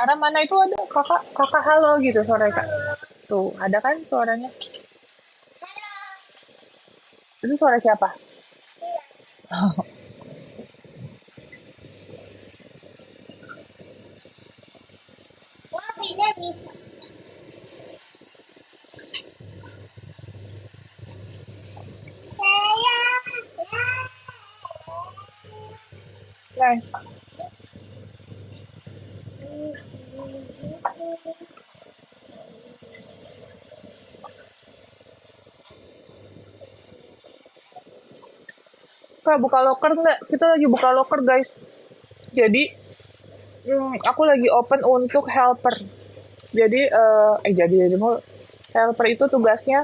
arah mana itu ada kakak halo gitu suara kak. Tuh ada kan suaranya? Itu suara siapa? Nah, kak buka loker nggak? Kita lagi buka loker guys. Jadi aku lagi open untuk helper. Jadi mau helper itu tugasnya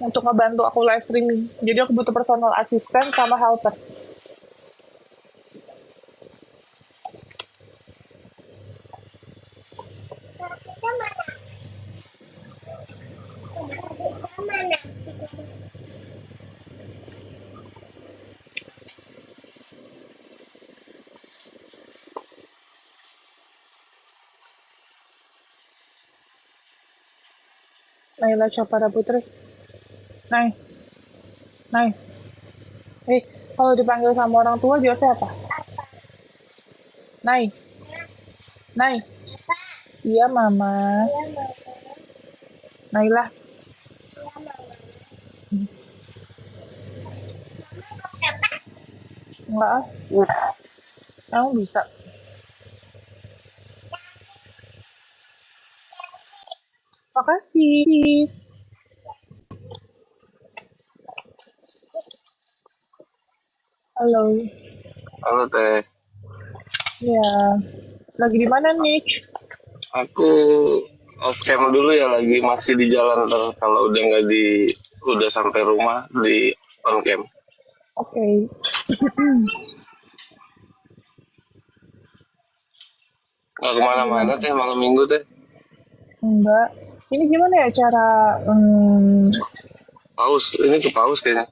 untuk ngebantu aku live streaming. Jadi aku butuh personal assistant sama helper. Naila Chopara Putri. Nay, Nay. Kalau dipanggil sama orang tua jawabnya apa? Nay, Nay. Iya mama. Naila. Enggak ah. Kamu bisa. Makasih. Halo. Halo Teh. Ya. Lagi di mana nih? Aku off cam dulu ya, lagi masih di jalan. Ntar kalau udah sampai rumah di on cam. Oke. Nggak kemana-mana Teh malam minggu Teh. Enggak. Ini gimana ya cara Paus, ini ke paus kayaknya.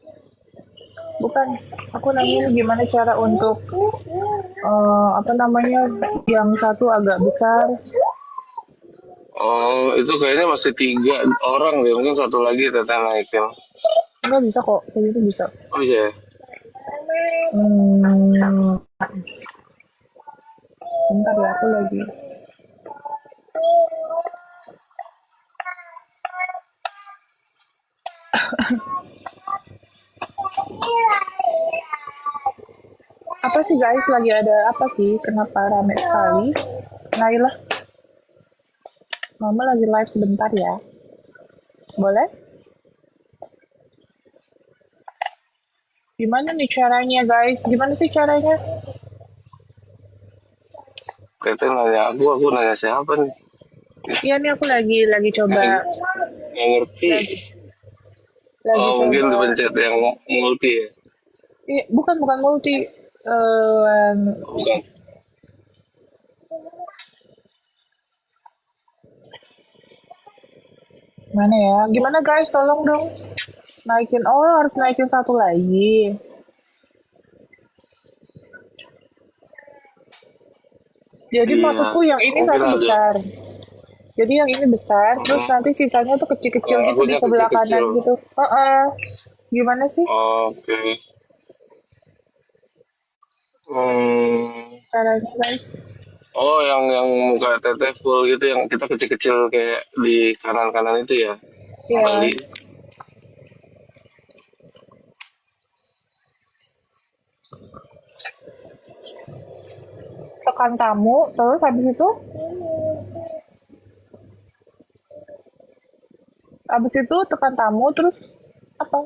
bukan, aku nanya ini gimana cara untuk apa namanya, yang satu agak besar. Oh, itu kayaknya masih 3 orang deh. Mungkin satu lagi Teteh naikin. Enggak bisa kok, kayak gitu bisa. Oh bisa ya? Hmm, bentar ya, aku lagi. Apa sih guys, lagi ada apa sih? Kenapa rame sekali? Naila, mama lagi live sebentar ya. Boleh? Gimana nih caranya guys? Gimana sih caranya? Teteh nanya aku nanya siapa nih? Iya nih aku lagi coba. Nggak ngerti. Lagi Oh, mungkin coba. dipencet yang multi ya? Bukan multi. Bukan. Mana ya? Gimana guys? Tolong dong. Naikin. Oh, harus naikin satu lagi. Jadi Iya, maksudku yang ini mungkin satu ada. besar. Jadi yang ini besar, terus nanti sisanya tuh kecil-kecil gitu di Akunya sebelah kecil-kecil. kanan gitu. Gimana sih Oke. Hmm. caranya guys? Oh, yang muka teteh full gitu, yang kita kecil-kecil kayak di kanan-kanan itu ya? Ya, Kembali. tekan tamu, terus habis itu tekan tamu, terus apa?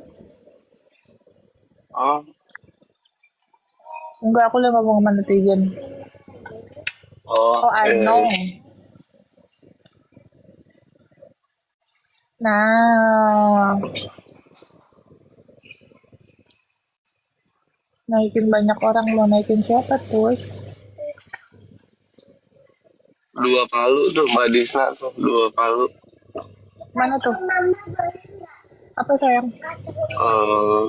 Oh, Enggak, aku lagi ngomong sama netizen. Oh, I know. oke. Nah, naikin banyak orang, mau naikin siapa tuh? 2 palu tuh Mbak Disna tuh, 2 palu. Mana tuh? Apa sayang? Eh,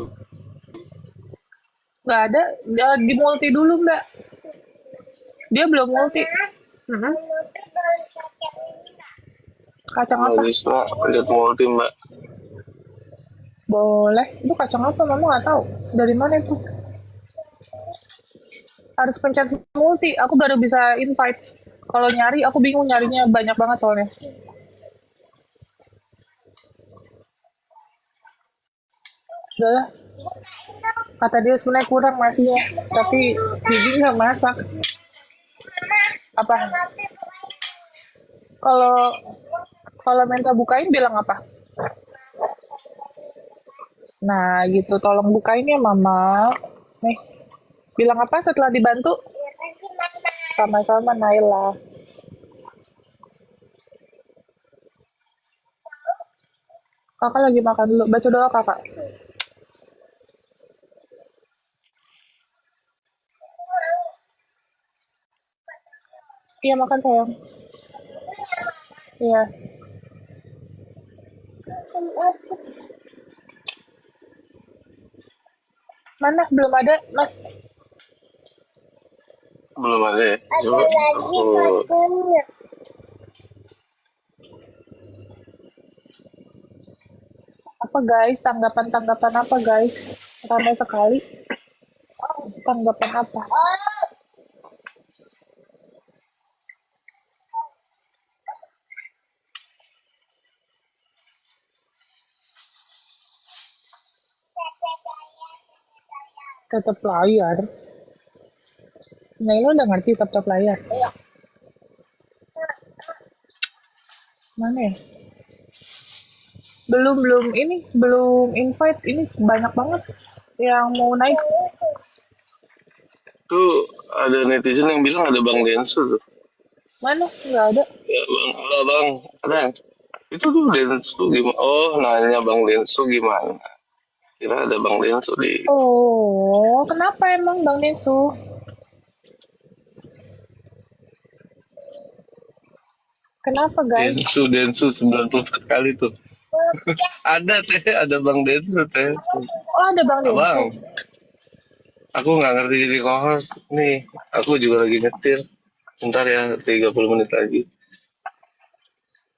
Nggak ada. Di multi dulu mbak. Dia belum multi. Mm-mm. Kacang Mbak apa? Risma lihat multi Mbak. Boleh. Itu kacang apa? Mama nggak tahu. Dari mana itu? Harus pencet multi. Aku baru bisa invite. Kalau nyari, aku bingung nyarinya banyak banget soalnya. Udah lah. Kata dia sebenarnya kurang nasinya. Tapi Bibi nggak masak. Apa? Kalau kalau minta bukain bilang apa? Nah, gitu. Tolong bukain ya, Mama. Nih, bilang apa setelah dibantu? Sama-sama, Naila. Kakak lagi makan dulu. Baca doa, Kakak. Iya, makan, sayang. Iya. Mana? Belum ada, Mas. Belum ada ya. Coba aku Apa, guys? Tanggapan-tanggapan apa, guys? Ramai sekali. Tanggapan apa? Tetap layar. Naila udah ngerti tetap layar. Mana ya? Belum invite. Ini banyak banget yang mau naik. tuh ada netizen yang bilang ada Bang Densu tuh. Mana? Nggak ada. Ya Bang, halo Bang, ada. Itu tuh Densu gimana? Oh, nanya Bang Densu gimana? Kira ada Bang Densu di Oh, kenapa emang Bang Densu? Kenapa, guys? Densu 90 kali tuh. Ada teh, ada Bang Densu teh. Oh, ada Bang Densu. Abang, aku nggak ngerti jadi co-host nih. Aku juga lagi nyetir. Bentar ya, 30 menit lagi.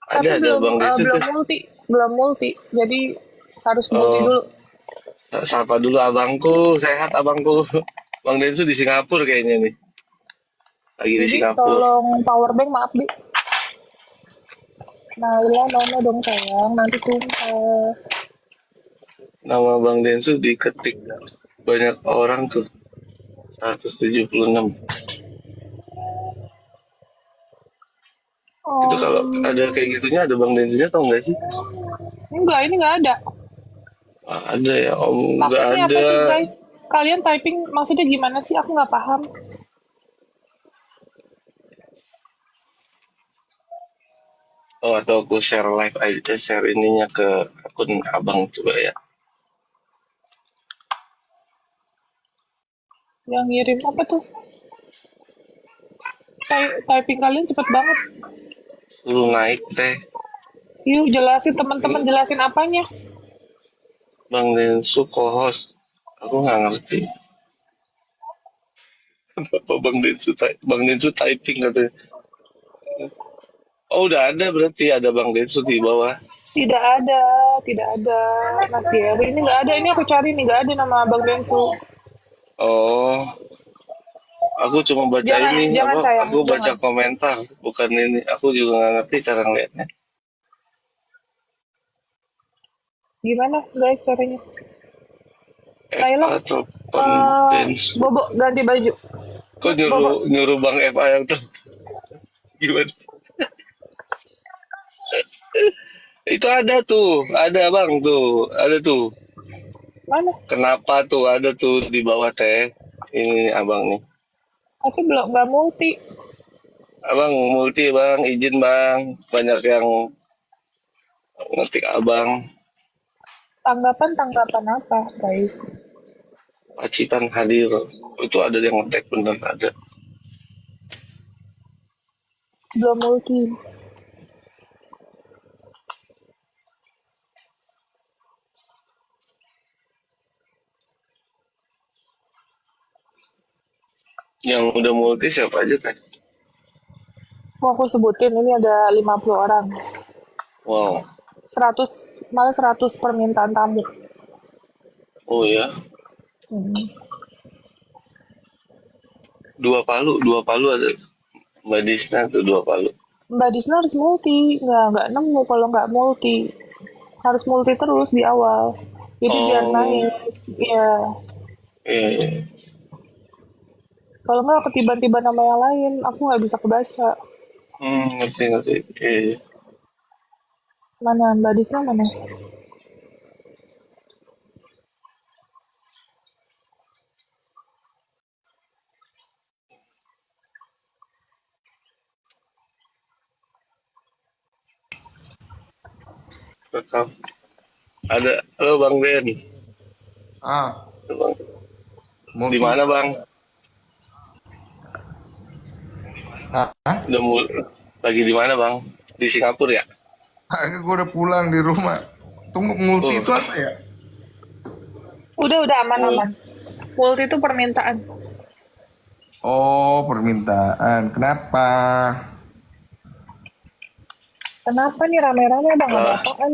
Tapi Ada Bang Densu belum tuh. multi, belum multi. Jadi harus multi Oh, dulu. sapa dulu abangku, sehat abangku. Bang Densu di Singapura kayaknya nih. Lagi di Bibi, Singapura. tolong power bank, maaf, Bi. Naila, mana dong, sayang. Nanti tumpah. Nama Bang Densu diketik banyak orang tuh. 176. Itu kalau ada kayak gitunya ada Bang Densunya tau nggak sih? Enggak, ini nggak ada. Ah, ada ya Om, nggak Maksudnya apa ada. sih, guys? Kalian typing maksudnya gimana sih? Aku nggak paham. Oh, atau aku share live aja, share ininya ke akun abang coba ya. Yang ngirim apa tuh? Typing kalian cepet banget. Suruh naik teh. Yuk, jelasin teman-teman, Ini jelasin apanya. Bang Densu co-host. Aku nggak ngerti. Kenapa Bang Densu typing katanya. Oh, udah ada berarti ada Bang Densu di bawah. Tidak ada, tidak ada. Mas Gary, ini nggak ada. Ini aku cari nih, nggak ada nama Bang Densu. Oh, aku cuma baca Jangan, ini jangan apa? sayang, Aku baca jangan. komentar, bukan ini. Aku juga nggak ngerti cara ngeliatnya. Gimana, guys, caranya? FA Naila, telepon Densu. Bobo, ganti baju. Kok Yuk, Bobo. nyuruh nyuruh Bang FA yang tuh gimana sih? Itu ada bang tuh, ada tuh. Mana? Kenapa tuh ada tuh di bawah teh? Ini abang nih. Tapi belum, nggak multi. Abang multi bang, izin bang. Banyak yang ngetik abang. Tanggapan apa, guys? Pacitan hadir. Itu ada yang ngetek bener ada. Belum multi. Yang udah multi siapa aja teh? Mau aku sebutin, ini ada 50 orang. Wow. 100, malah 100 permintaan tamu. Oh ya, Hmm. dua palu ada. Mbak Disna tuh dua palu. Mbak Disna harus multi, nggak nemu kalau nggak multi. Harus multi terus di awal. Jadi biar Oh, naik. Iya. iya, iya. Kalau nggak ketiban-tiban nama yang lain, aku nggak bisa kebaca. Ngerti, ngerti. Iya, iya. Mana Mbak Disna mana? Rekam. Ada. Halo Bang Ben. Ah, Halo, Bang. Di multi. mana Bang? Ah, Udah lagi di mana Bang? Di Singapura ya? gue udah pulang di rumah. Tunggu, multi Oh, itu apa ya? Udah oh, aman-aman. Multi itu permintaan. Oh, permintaan. Kenapa? Kenapa nih rame-rame bang? Ada lah, apaan?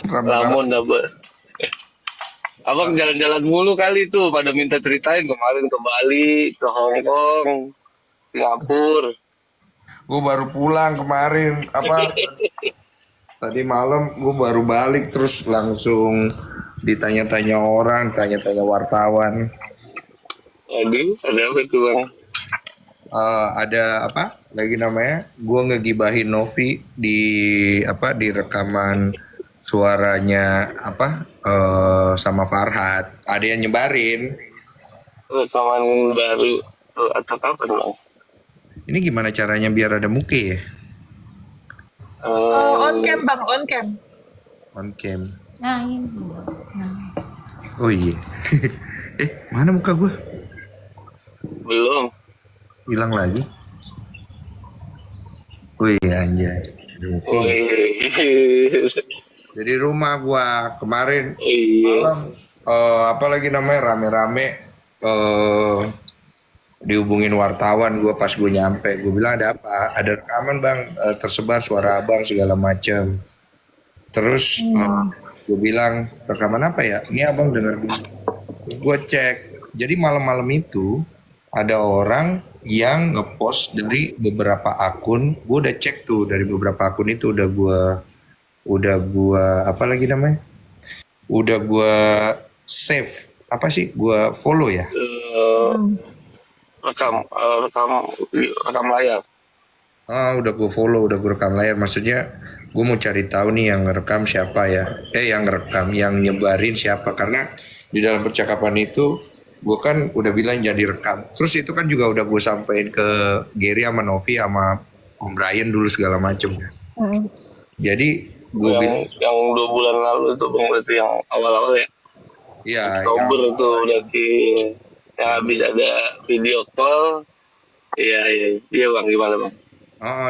Rame-rame. lamun dapet. Abang jalan-jalan mulu kali tuh, pada minta ceritain kemarin ke Bali, ke Hong Kong, Singapura. Gue baru pulang kemarin. Apa? Tadi malam gue baru balik terus langsung ditanya-tanya orang, tanya-tanya wartawan. Aduh, ada apa tuh Bang? Ada apa? Lagi namanya? Gue ngegibahin Novi di apa? Di rekaman suaranya apa? Sama Farhat. Ada yang nyebarin. Rekaman baru tuh, atau kapan Bang? Ini gimana caranya biar ada muke ya? On Eh, cam bang, on cam. On cam. Nah, ini. Nah. Oh iya. Mana muka gue? belum. Hilang lagi. Wih anjay. Ada muke. Oh iya. Jadi rumah gua kemarin Oh iya. malam apa lagi namanya rame-rame dihubungin wartawan gua pas gue nyampe. Gue bilang ada apa? Ada rekaman bang tersebar suara abang segala macam. Terus gue bilang rekaman apa ya? Ini abang dengar dulu. Terus gue cek. Jadi malam-malam itu ada orang yang ngepost dari beberapa akun. Gue udah cek tuh dari beberapa akun itu udah gua apa lagi namanya? Udah gua save. Apa sih? Gua follow ya. Eh, rekam rekam layar. Udah gue follow, udah gue rekam layar. Maksudnya gue mau cari tahu nih yang ngerekam siapa ya. Yang ngerekam, yang nyebarin siapa. Karena di dalam percakapan itu gue kan udah bilang jadi rekam. Terus itu kan juga udah gue sampein ke Gary sama Novi sama Om Brian dulu segala macem. Jadi gue bilang, Yang 2 bulan lalu itu Bang, berarti yang awal-awal ya. ya yang Oktober tuh berarti yang habis ada video call. Iya, iya, iya Bang, gimana Bang?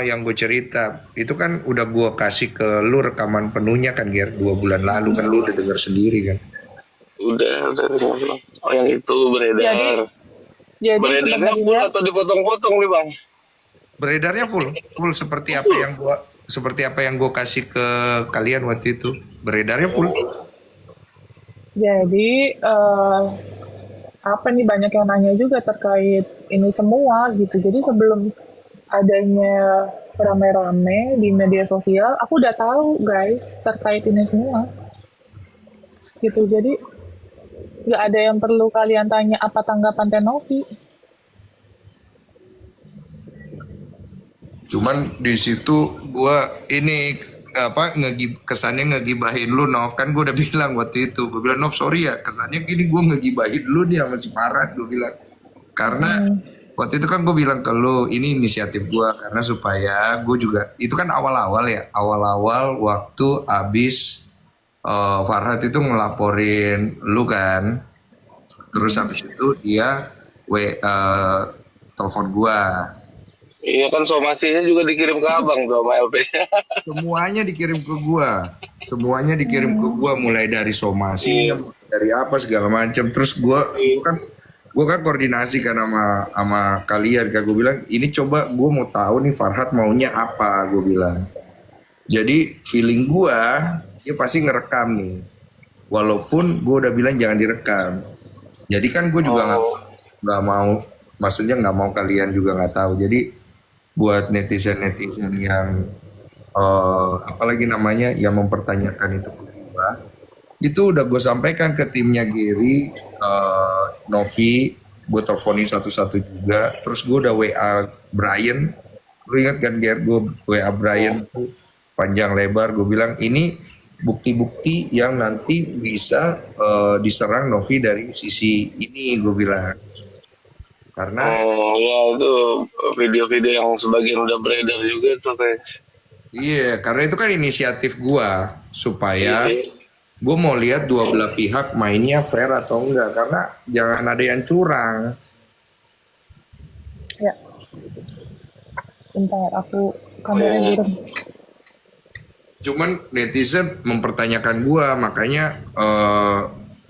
yang gue cerita itu kan udah gue kasih ke lu rekaman penuhnya kan Ger 2 bulan lalu kan lu udah denger sendiri kan. Udah dengar Bang. Oh yang itu beredar. Jadi Beredarnya full sebenarnya atau dipotong-potong nih Bang? Beredarnya full seperti apa yang gue kasih ke kalian waktu itu. Beredarnya full. jadi apa nih banyak yang nanya juga terkait ini semua gitu. Jadi sebelum adanya rame-rame di media sosial, aku udah tahu guys terkait ini semua. Gitu. Jadi nggak ada yang perlu kalian tanya apa tanggapan Tenovi. Cuman di situ gue ini apa kesannya ngegibahin lu Nov kan gue udah bilang waktu itu gue bilang Nov sorry ya kesannya gini gue ngegibahin lu nih sama si Farhat gue bilang karena waktu itu kan gue bilang ke lu ini inisiatif gue karena supaya gue juga itu kan awal-awal waktu abis Farhat itu ngelaporin lu kan terus habis itu dia telepon gue. Iya kan somasinya juga dikirim ke Abang tuh sama LP-nya. Semuanya dikirim ke gua mulai dari somasinya dari apa segala macam terus gua gue kan koordinasi kan sama kalian kan, gue bilang ini coba gue mau tahu nih Farhat maunya apa, gue bilang. Jadi feeling gue dia pasti ngerekam nih, walaupun gue udah bilang jangan direkam. Jadi kan gue juga Oh, nggak mau, maksudnya nggak mau kalian juga nggak tahu. Jadi buat netizen netizen yang apalagi namanya yang mempertanyakan itu ke gue, itu udah gue sampaikan ke timnya Gary, Novi, gue teleponin satu-satu juga. Terus gue udah WA Brian, lu ingat kan Ger, gue WA Brian tuh panjang lebar, gue bilang ini bukti-bukti yang nanti bisa diserang Novi dari sisi ini, gue bilang. Karena ya itu video-video yang sebagian udah beredar juga tuh kayak. iya, karena itu kan inisiatif gue supaya Iya. gue mau lihat dua belah pihak mainnya fair atau enggak, karena jangan ada yang curang. Ya, bentar aku kameranya burem. Cuman netizen mempertanyakan gua, makanya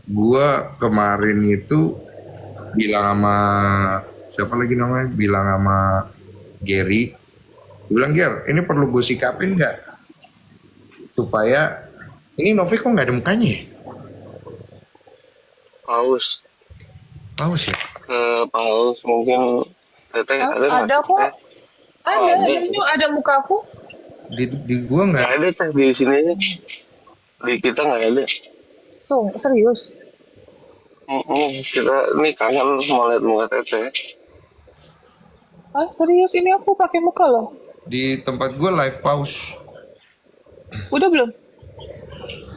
gua kemarin itu bilang sama siapa lagi namanya, bilang sama Gary, gua bilang Ger, ini perlu gue sikapin nggak supaya ini Novi kok nggak ada mukanya ya? Paus. Paus ya? Paus mungkin Teteh Hah? ada nggak Ada sih, kok. Teh? Oh, Ada, ada. ada mukaku. Di gua nggak. Nggak ada Teh di sini aja. Di kita nggak ada. So, serius. Kita nih kangen mau lihat muka Teteh. Ah, serius ini aku pakai muka loh. Di tempat gua live paus. Udah belum?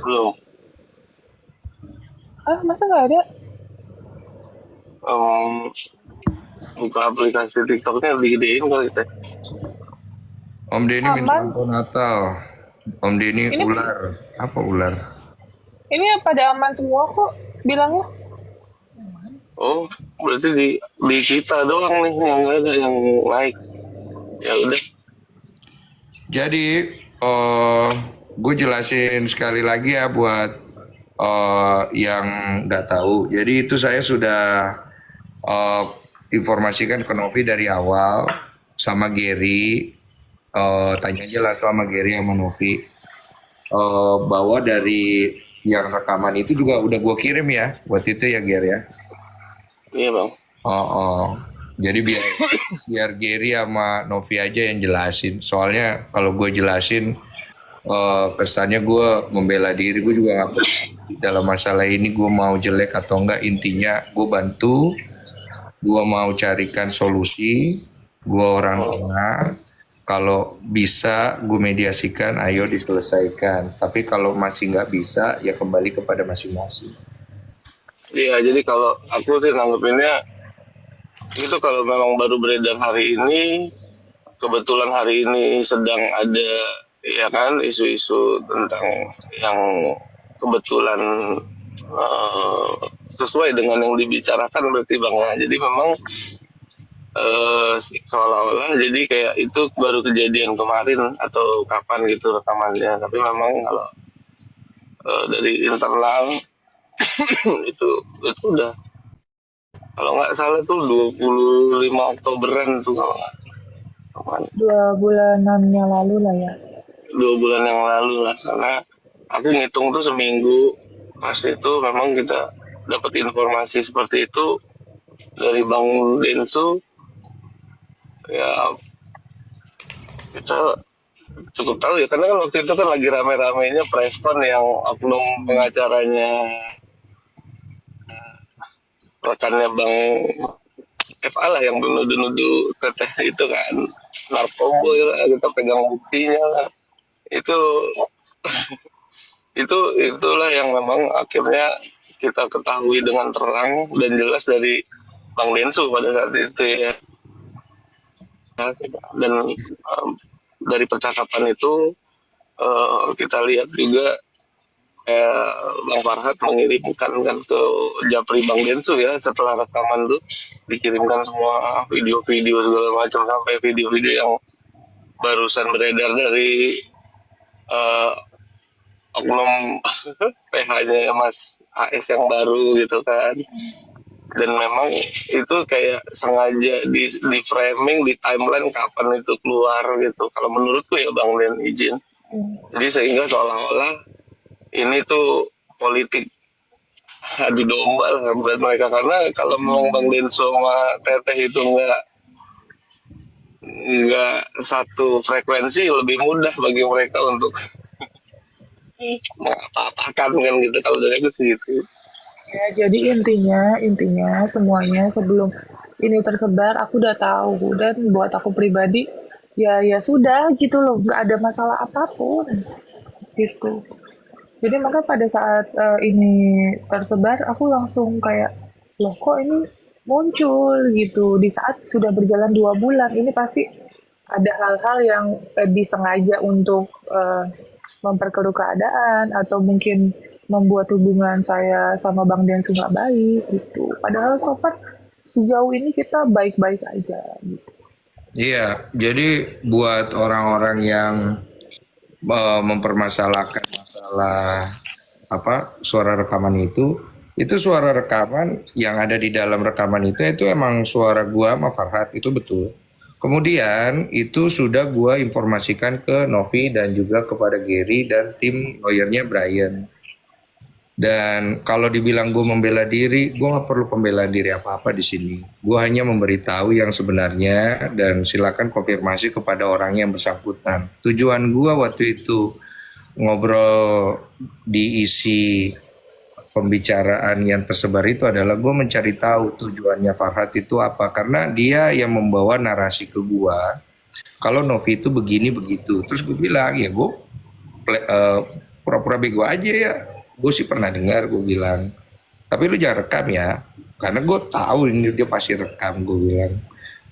Belum. Ah, masa nggak ada? Buka aplikasi TikToknya digedein kali Teh. Om Denny minta Aman. lampu Natal. Om Denny Ini- ular. Apa ular? Ini pada aman semua kok bilangnya. Oh, berarti di kita doang nih yang nggak ada yang like. Ya udah. Jadi gue jelasin sekali lagi ya buat yang nggak tahu. Jadi itu saya sudah eh, informasikan ke Novi dari awal sama Gary. Tanya aja langsung sama Gary sama Novi, bahwa dari yang rekaman itu juga udah gue kirim ya buat itu ya Gary ya. Iya bang. Jadi biar Gary sama Novi aja yang jelasin. Soalnya kalau gue jelasin kesannya gue membela diri. Gue juga nggak peduli dalam masalah ini gue mau jelek atau enggak. Intinya gue bantu, gue mau carikan solusi, gue orang tengah. Kalau bisa gue mediasikan, ayo diselesaikan. Tapi kalau masih nggak bisa, ya kembali kepada masing-masing. Iya, jadi kalau aku sih nanggepinnya itu kalau memang baru beredar hari ini, kebetulan hari ini sedang ada ya kan isu-isu tentang yang kebetulan sesuai dengan yang dibicarakan berarti bang ya. Jadi memang seolah-olah jadi kayak itu baru kejadian kemarin atau kapan gitu rekamannya. Tapi memang kalau dari internal itu udah kalau nggak salah tuh 25 Oktoberan tuh kalau nggak kemarin. 2 bulanan yang lalu lah ya. 2 bulan yang lalu lah, karena aku ngitung tuh seminggu pas itu memang kita dapat informasi seperti itu dari Bang Densu. Ya kita cukup tahu ya, karena kan waktu itu kan lagi rame-ramenya preskon yang oknum pengacaranya rekannya Bang FA lah yang menuduh-nuduh Teteh itu kan narkoboy lah, kita pegang buktinya lah. Itu itulah yang memang akhirnya kita ketahui dengan terang dan jelas dari Bang Densu pada saat itu ya. Dan dari percakapan itu kita lihat juga Bang Farhat mengirimkan kan ke Japri Bang Densu ya, setelah rekaman tuh dikirimkan semua video-video segala macam sampai video-video yang barusan beredar dari oknum PH-nya Mas AS yang baru gitu kan. dan memang itu kayak sengaja di framing di timeline kapan itu keluar gitu kalau menurutku ya Bang Den izin. Jadi sehingga seolah-olah ini tuh politik adu domba lah buat mereka, karena kalau memang Bang Denso sama Teteh itu nggak satu frekuensi, lebih mudah bagi mereka untuk mengapa-apakan kan gitu, kalau dari itu segitu. Ya, jadi intinya semuanya sebelum ini tersebar aku udah tahu, dan buat aku pribadi ya sudah gitu loh, nggak ada masalah apapun gitu. Jadi maka pada saat ini tersebar aku langsung kayak loh kok ini muncul gitu di saat sudah berjalan 2 bulan, ini pasti ada hal-hal yang disengaja untuk memperkeruh keadaan atau mungkin membuat hubungan saya sama Bang Densu nggak baik gitu. Padahal so far sejauh ini kita baik-baik aja gitu. Iya, jadi buat orang-orang yang mempermasalahkan masalah apa suara rekaman itu suara rekaman yang ada di dalam rekaman itu emang suara gua sama Farhat, itu betul. Kemudian itu sudah gua informasikan ke Novi dan juga kepada Gary dan tim lawyernya Brian. Dan kalau dibilang gue membela diri, gue nggak perlu pembelaan diri apa-apa di sini. Gue hanya memberitahu yang sebenarnya dan silakan konfirmasi kepada orang yang bersangkutan. Tujuan gue waktu itu ngobrol di isi pembicaraan yang tersebar itu adalah gue mencari tahu tujuannya Farhat itu apa, karena dia yang membawa narasi ke gue. Kalau Novi itu begini begitu, terus gue bilang ya gue pura-pura bego aja ya. Gue sih pernah dengar, gue bilang. Tapi lu jangan rekam ya, karena gue tahu ini dia pasti rekam, gue bilang.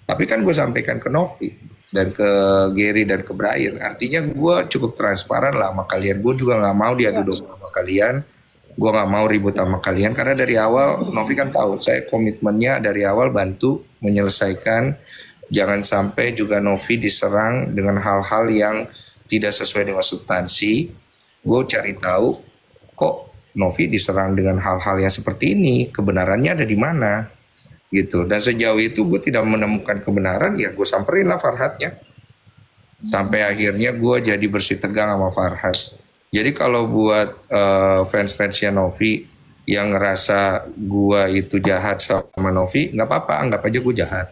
Tapi kan gue sampaikan ke Novi dan ke Gary dan ke Brian. Artinya gue cukup transparan lah sama kalian. Gue juga nggak mau diadu domba sama kalian. Gue nggak mau ribut sama kalian karena dari awal Novi kan tahu saya komitmennya dari awal bantu menyelesaikan. Jangan sampai juga Novi diserang dengan hal-hal yang tidak sesuai dengan substansi. Gue cari tahu kok Novi diserang dengan hal-hal yang seperti ini, kebenarannya ada di mana gitu. Dan sejauh itu gue tidak menemukan kebenaran, ya gue samperin lah Farhatnya. Sampai akhirnya gue jadi bersih tegang sama Farhat. Jadi kalau buat fans-fansnya Novi yang ngerasa gue itu jahat sama Novi, nggak apa-apa, anggap aja gue jahat.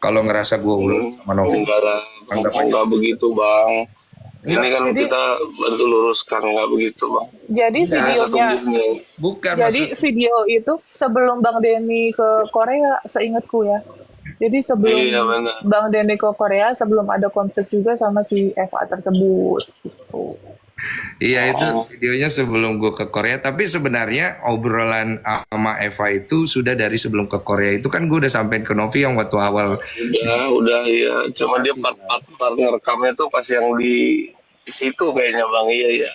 Kalau ngerasa gue ulet sama Novi, Enggak lah, anggap aja. enggak begitu Bang. Ini kan Jadi- kita bantu luruskan, nggak begitu Bang. Jadi videonya, Bukan jadi maksud video itu sebelum Bang Denny ke Korea, seingatku ya. Jadi sebelum Iya, benar. Bang Denny ke Korea, sebelum ada konflik juga sama si Eva tersebut. Gitu. Iya itu videonya sebelum gue ke Korea. Tapi sebenarnya obrolan sama Eva itu sudah dari sebelum ke Korea. Itu kan gue udah sampein ke Novi yang waktu awal. Udah ya. Cuma dia part ngerekamnya tuh pas yang di situ kayaknya Bang. Iya ya.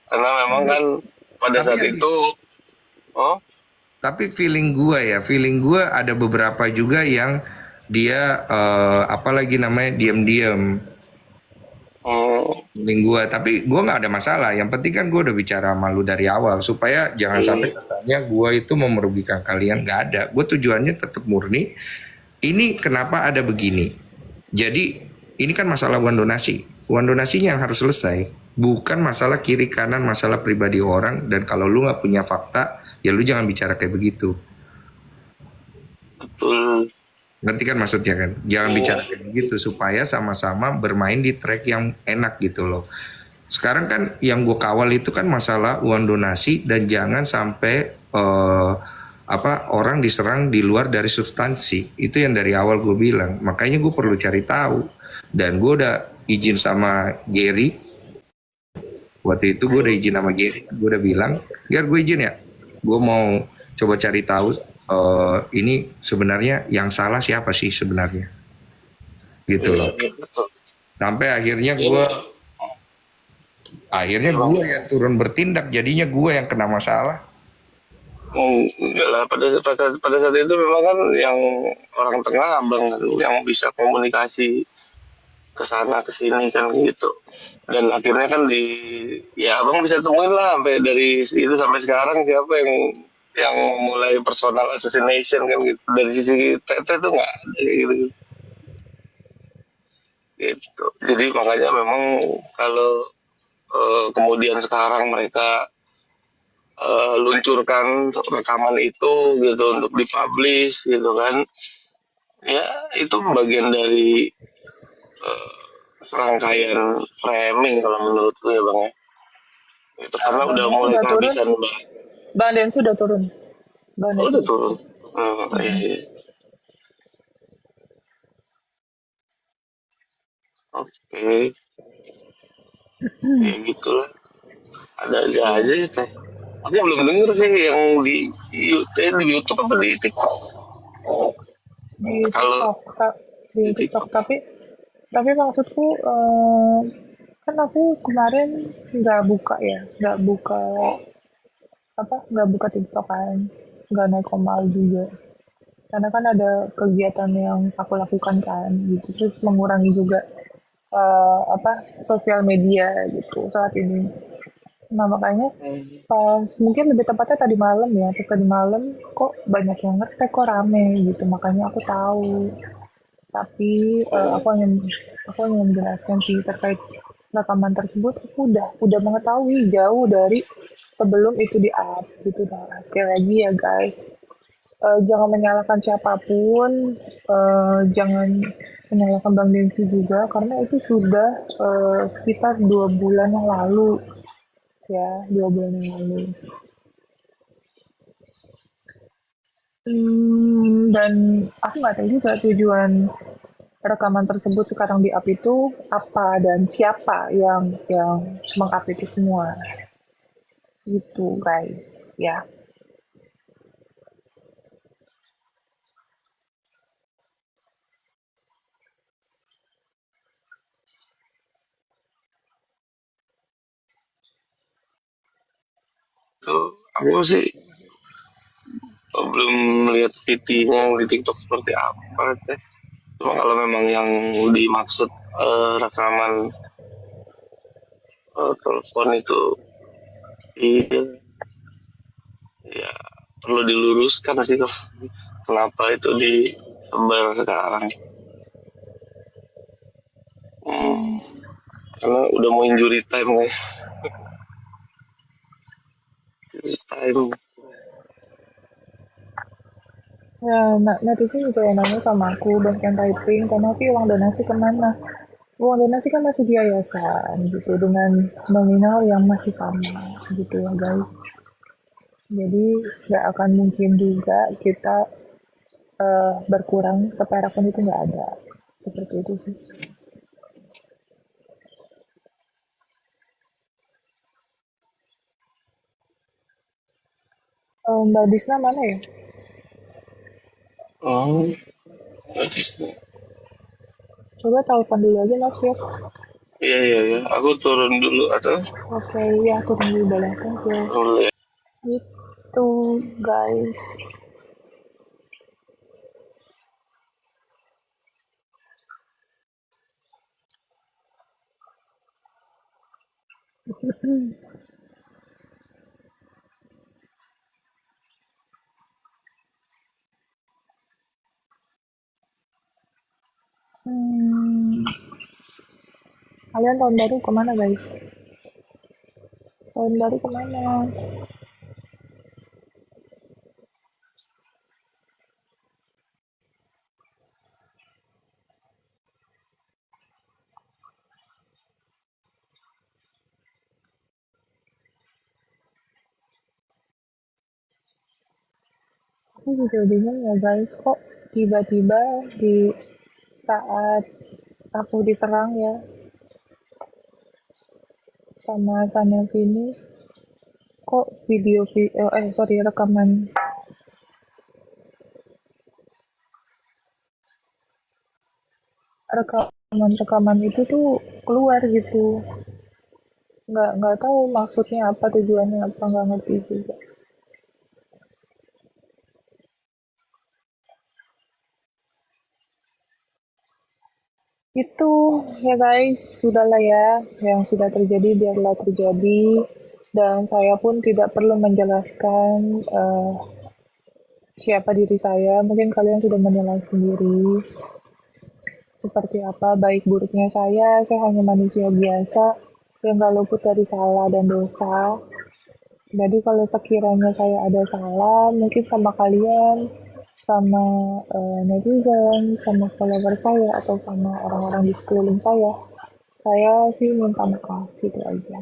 Karena memang kan pada Tapi saat yang- itu, oh Tapi feeling gue ada beberapa juga yang dia apalagi namanya diam-diam. Feeling gue, tapi gue nggak ada masalah. Yang penting kan gue udah bicara sama lu dari awal supaya jangan sampai katanya gue itu mau merugikan kalian. Nggak ada. Gue tujuannya tetap murni. Ini kenapa ada begini? Jadi ini kan masalah uang donasi. Uang donasinya yang harus selesai. Bukan masalah kiri kanan, masalah pribadi orang. Dan kalau lu nggak punya fakta, ya lu jangan bicara kayak begitu. betul. Ngerti kan maksudnya kan? Jangan bicara kayak begitu supaya sama-sama bermain di track yang enak gitu loh. Sekarang kan yang gue kawal itu kan masalah uang donasi dan jangan sampai orang diserang di luar dari substansi. Itu yang dari awal gue bilang. Makanya gue perlu cari tahu. Dan gue udah izin sama Gary. Waktu itu gue udah izin sama Gary. Gue udah bilang, biar gue izin ya. Gue mau coba cari tahu ini sebenarnya yang salah siapa sih sebenarnya. Gitu loh. Sampai akhirnya gue yang turun bertindak, jadinya gue yang kena masalah. Enggak lah, pada saat itu memang kan yang orang tengah Abang kan yang bisa komunikasi ke sana ke sini kan gitu. Dan akhirnya kan ya Abang bisa temuin lah sampai dari itu sampai sekarang siapa yang yang mulai personal assassination kan gitu. Dari sisi Tete tuh nggak ada kayak gitu, gitu. Jadi makanya memang kalau kemudian sekarang mereka luncurkan rekaman itu gitu untuk dipublish gitu kan, ya itu bagian dari serangkaian framing kalau menurutku ya bang ya, itu karena Bang udah Dens mulai sudah turun. kehabisan mbak. Bang Dens sudah turun. Bang Oh, Dens udah sudah turun. turun. Iya, iya. Oke, ya gitulah, ada aja Iya. aja ya teh. Aku belum denger sih yang di YouTube apa di TikTok. Di Kalau TikTok, Kak. Di di TikTok. TikTok, Tapi maksudku, kan aku kemarin nggak buka nggak buka TikTok kan, nggak naik komal juga. Karena kan ada kegiatan yang aku lakukan kan, gitu. Terus mengurangi juga sosial media gitu saat ini. Nah makanya pas mungkin lebih tepatnya tadi malam ya, pas tadi malam kok banyak yang ngetek, kok rame gitu. Makanya aku tahu. Tapi aku hanya menjelaskan sih terkait rekaman tersebut. Aku udah mengetahui jauh dari sebelum itu di up gitu. Nah, sekali lagi ya guys, jangan menyalahkan siapapun, jangan menyalahkan Bang Densi juga karena itu sudah sekitar 2 bulan yang lalu ya, 2 bulan yang lalu. Dan aku nggak tahu juga tujuan rekaman tersebut sekarang di-up itu apa dan siapa yang meng-up itu semua. Gitu guys. Ya. itu aku sih belum melihat VT-nya yang di TikTok seperti apa teh. Cuma kalau memang yang dimaksud rekaman telepon itu, iya, ya perlu diluruskan sih tuh. Kenapa itu disebar sekarang? Hmm, karena udah mau injury time nih. Injury time. Ya, netizen juga yang nanya sama aku, banyak yang typing, karena tapi uang donasi kemana? Uang donasi kan masih di yayasan gitu, dengan nominal yang masih sama gitu ya guys. Jadi nggak akan mungkin juga kita berkurang seperak pun itu nggak ada. Seperti itu sih. Mbak Disna mana ya? Oh, Coba telepon dulu aja Mas Fir. iya iya iya. Aku turun dulu atau Oke, ya aku tunggu boleh. Thank you. boleh. Gitu guys. Hmm, kalian tahun baru kemana guys? Tahun baru kemana? Aku juga bingung ya guys, kok tiba-tiba di saat aku diserang ya sama sana sini, kok sorry, rekaman itu tuh keluar gitu. Nggak tahu maksudnya apa, tujuannya apa, nggak ngerti juga. Itu ya guys, sudahlah ya, yang sudah terjadi biarlah terjadi. dan saya pun tidak perlu menjelaskan siapa diri saya. Mungkin kalian sudah menilai sendiri seperti apa baik buruknya saya. Saya hanya manusia biasa yang gak luput dari salah dan dosa. Jadi kalau sekiranya saya ada salah, mungkin sama kalian, sama netizen, sama follower saya, atau sama orang-orang di sekeliling saya sih minta maaf gitu aja.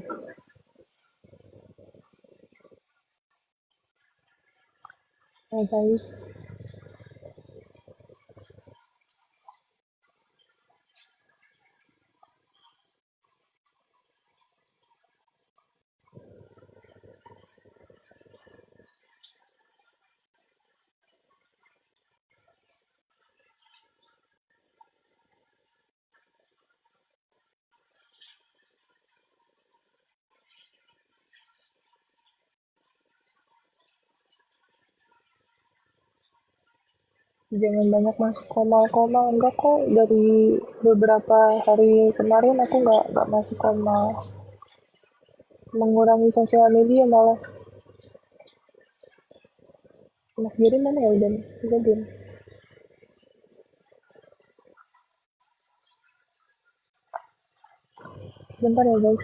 Ya guys, jangan banyak masuk koma-koma. Enggak kok, dari beberapa hari kemarin aku nggak masuk koma. Mengurangi sosial media malah. Mas Giri mana ya udah diem. Bentar ya guys.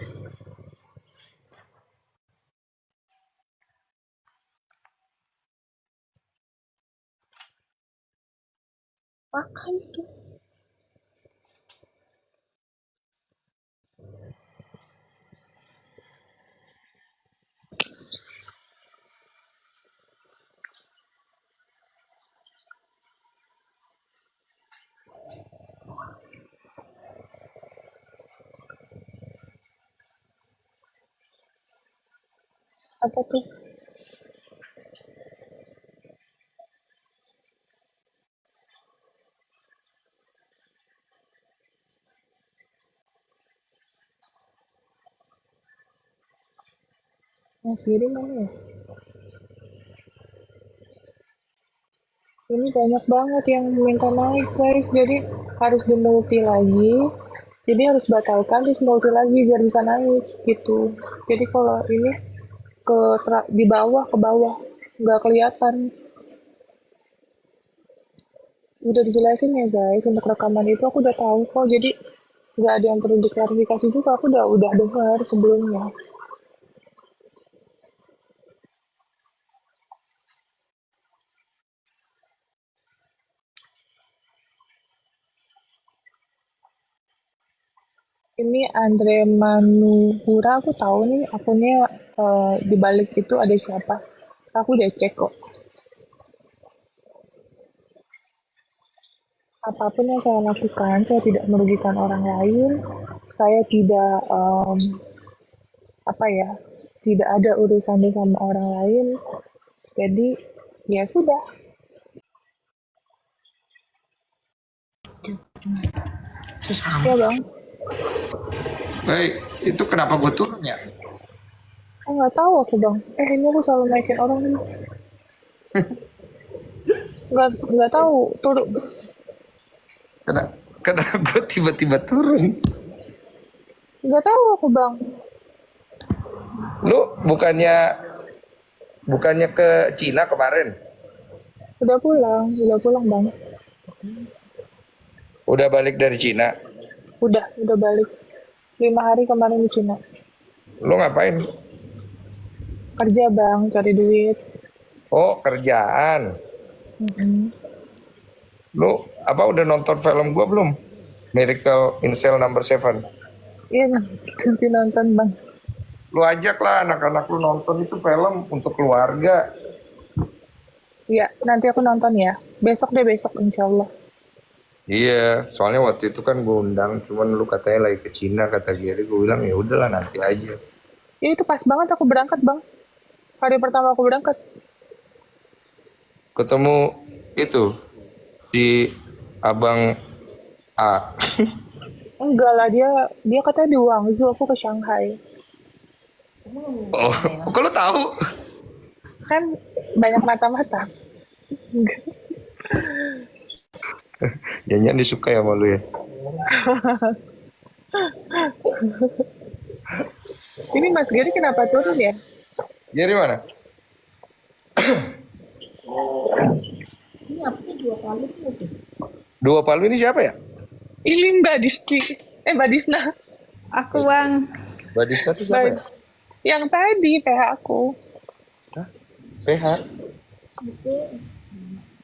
Makan tuh. Apa tuh? Mas Giri mana ya? Ini banyak banget yang minta naik guys, jadi harus di multi lagi. Jadi harus batalkan terus multi lagi biar bisa naik gitu. Jadi kalau ini di bawah ke bawah nggak kelihatan. Udah dijelasin ya guys, untuk rekaman itu aku udah tahu kok. Jadi nggak ada yang perlu diklarifikasi juga. Aku udah dengar sebelumnya. Ini Andre Manuhura, aku tahu nih akunnya, di balik itu ada siapa. Aku udah cek kok. Apapun yang saya lakukan, saya tidak merugikan orang lain. Saya tidak apa ya, tidak ada urusannya sama orang lain. Jadi ya sudah. Ya bang, Baik, itu kenapa gue turun ya? nggak tahu aku bang. Ini aku selalu naikin orang nih. Nggak tahu turun. Karena karena gue tiba-tiba turun. Nggak tahu aku bang. Lu bukannya ke Cina kemarin? Udah pulang bang. Udah balik dari Cina. Udah balik. 5 hari kemarin di Cina. Lu ngapain? Kerja bang, cari duit. Oh, kerjaan. Lu apa udah nonton film gua belum? Miracle in Cell Number 7. Iya, nanti nonton bang. Lu ajak lah anak-anak lu nonton itu film untuk keluarga. Iya, nanti aku nonton ya. Besok insya Allah. Iya, soalnya waktu itu kan gue undang, cuman lu katanya lagi ke Cina kata Gary, gue bilang ya udahlah nanti aja. Ya itu pas banget aku berangkat bang. Hari pertama aku berangkat. Ketemu itu di Abang A. Enggak lah, dia katanya di Guangzhou, aku ke Shanghai. Oh, kok lu tahu? Kan banyak mata-mata. Jangan disuka ya sama lu ya. Ini Mas Giri kenapa turun ya? Jadi mana? Ini apa sih dua kali tuh? Dua Palu ini siapa ya? Ini Mbak Disti. Mbak Disna. Aku bang. Mbak Dista tuh siapa ya? Yang tadi PH aku. Hah? PH?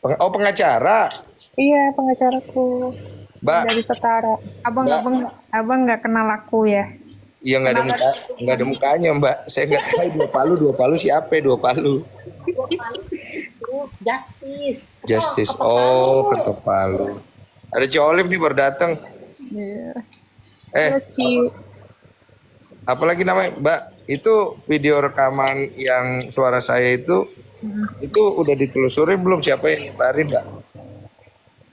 Oh, pengacara. Iya, pengacaraku. Mbak, Dari Setara. Mbak. Abang nggak kenal aku ya? Iya nggak ada mukanya Mbak. Saya nggak tahu dua Palu siapa dua Palu. Justice. Oh, Ketok Palu. Ada Cik Olive nih baru datang. Iya. Eh, Ci. apalagi namanya Mbak? Itu video rekaman yang suara saya itu udah ditelusuri belum siapa yang nyebarin Mbak?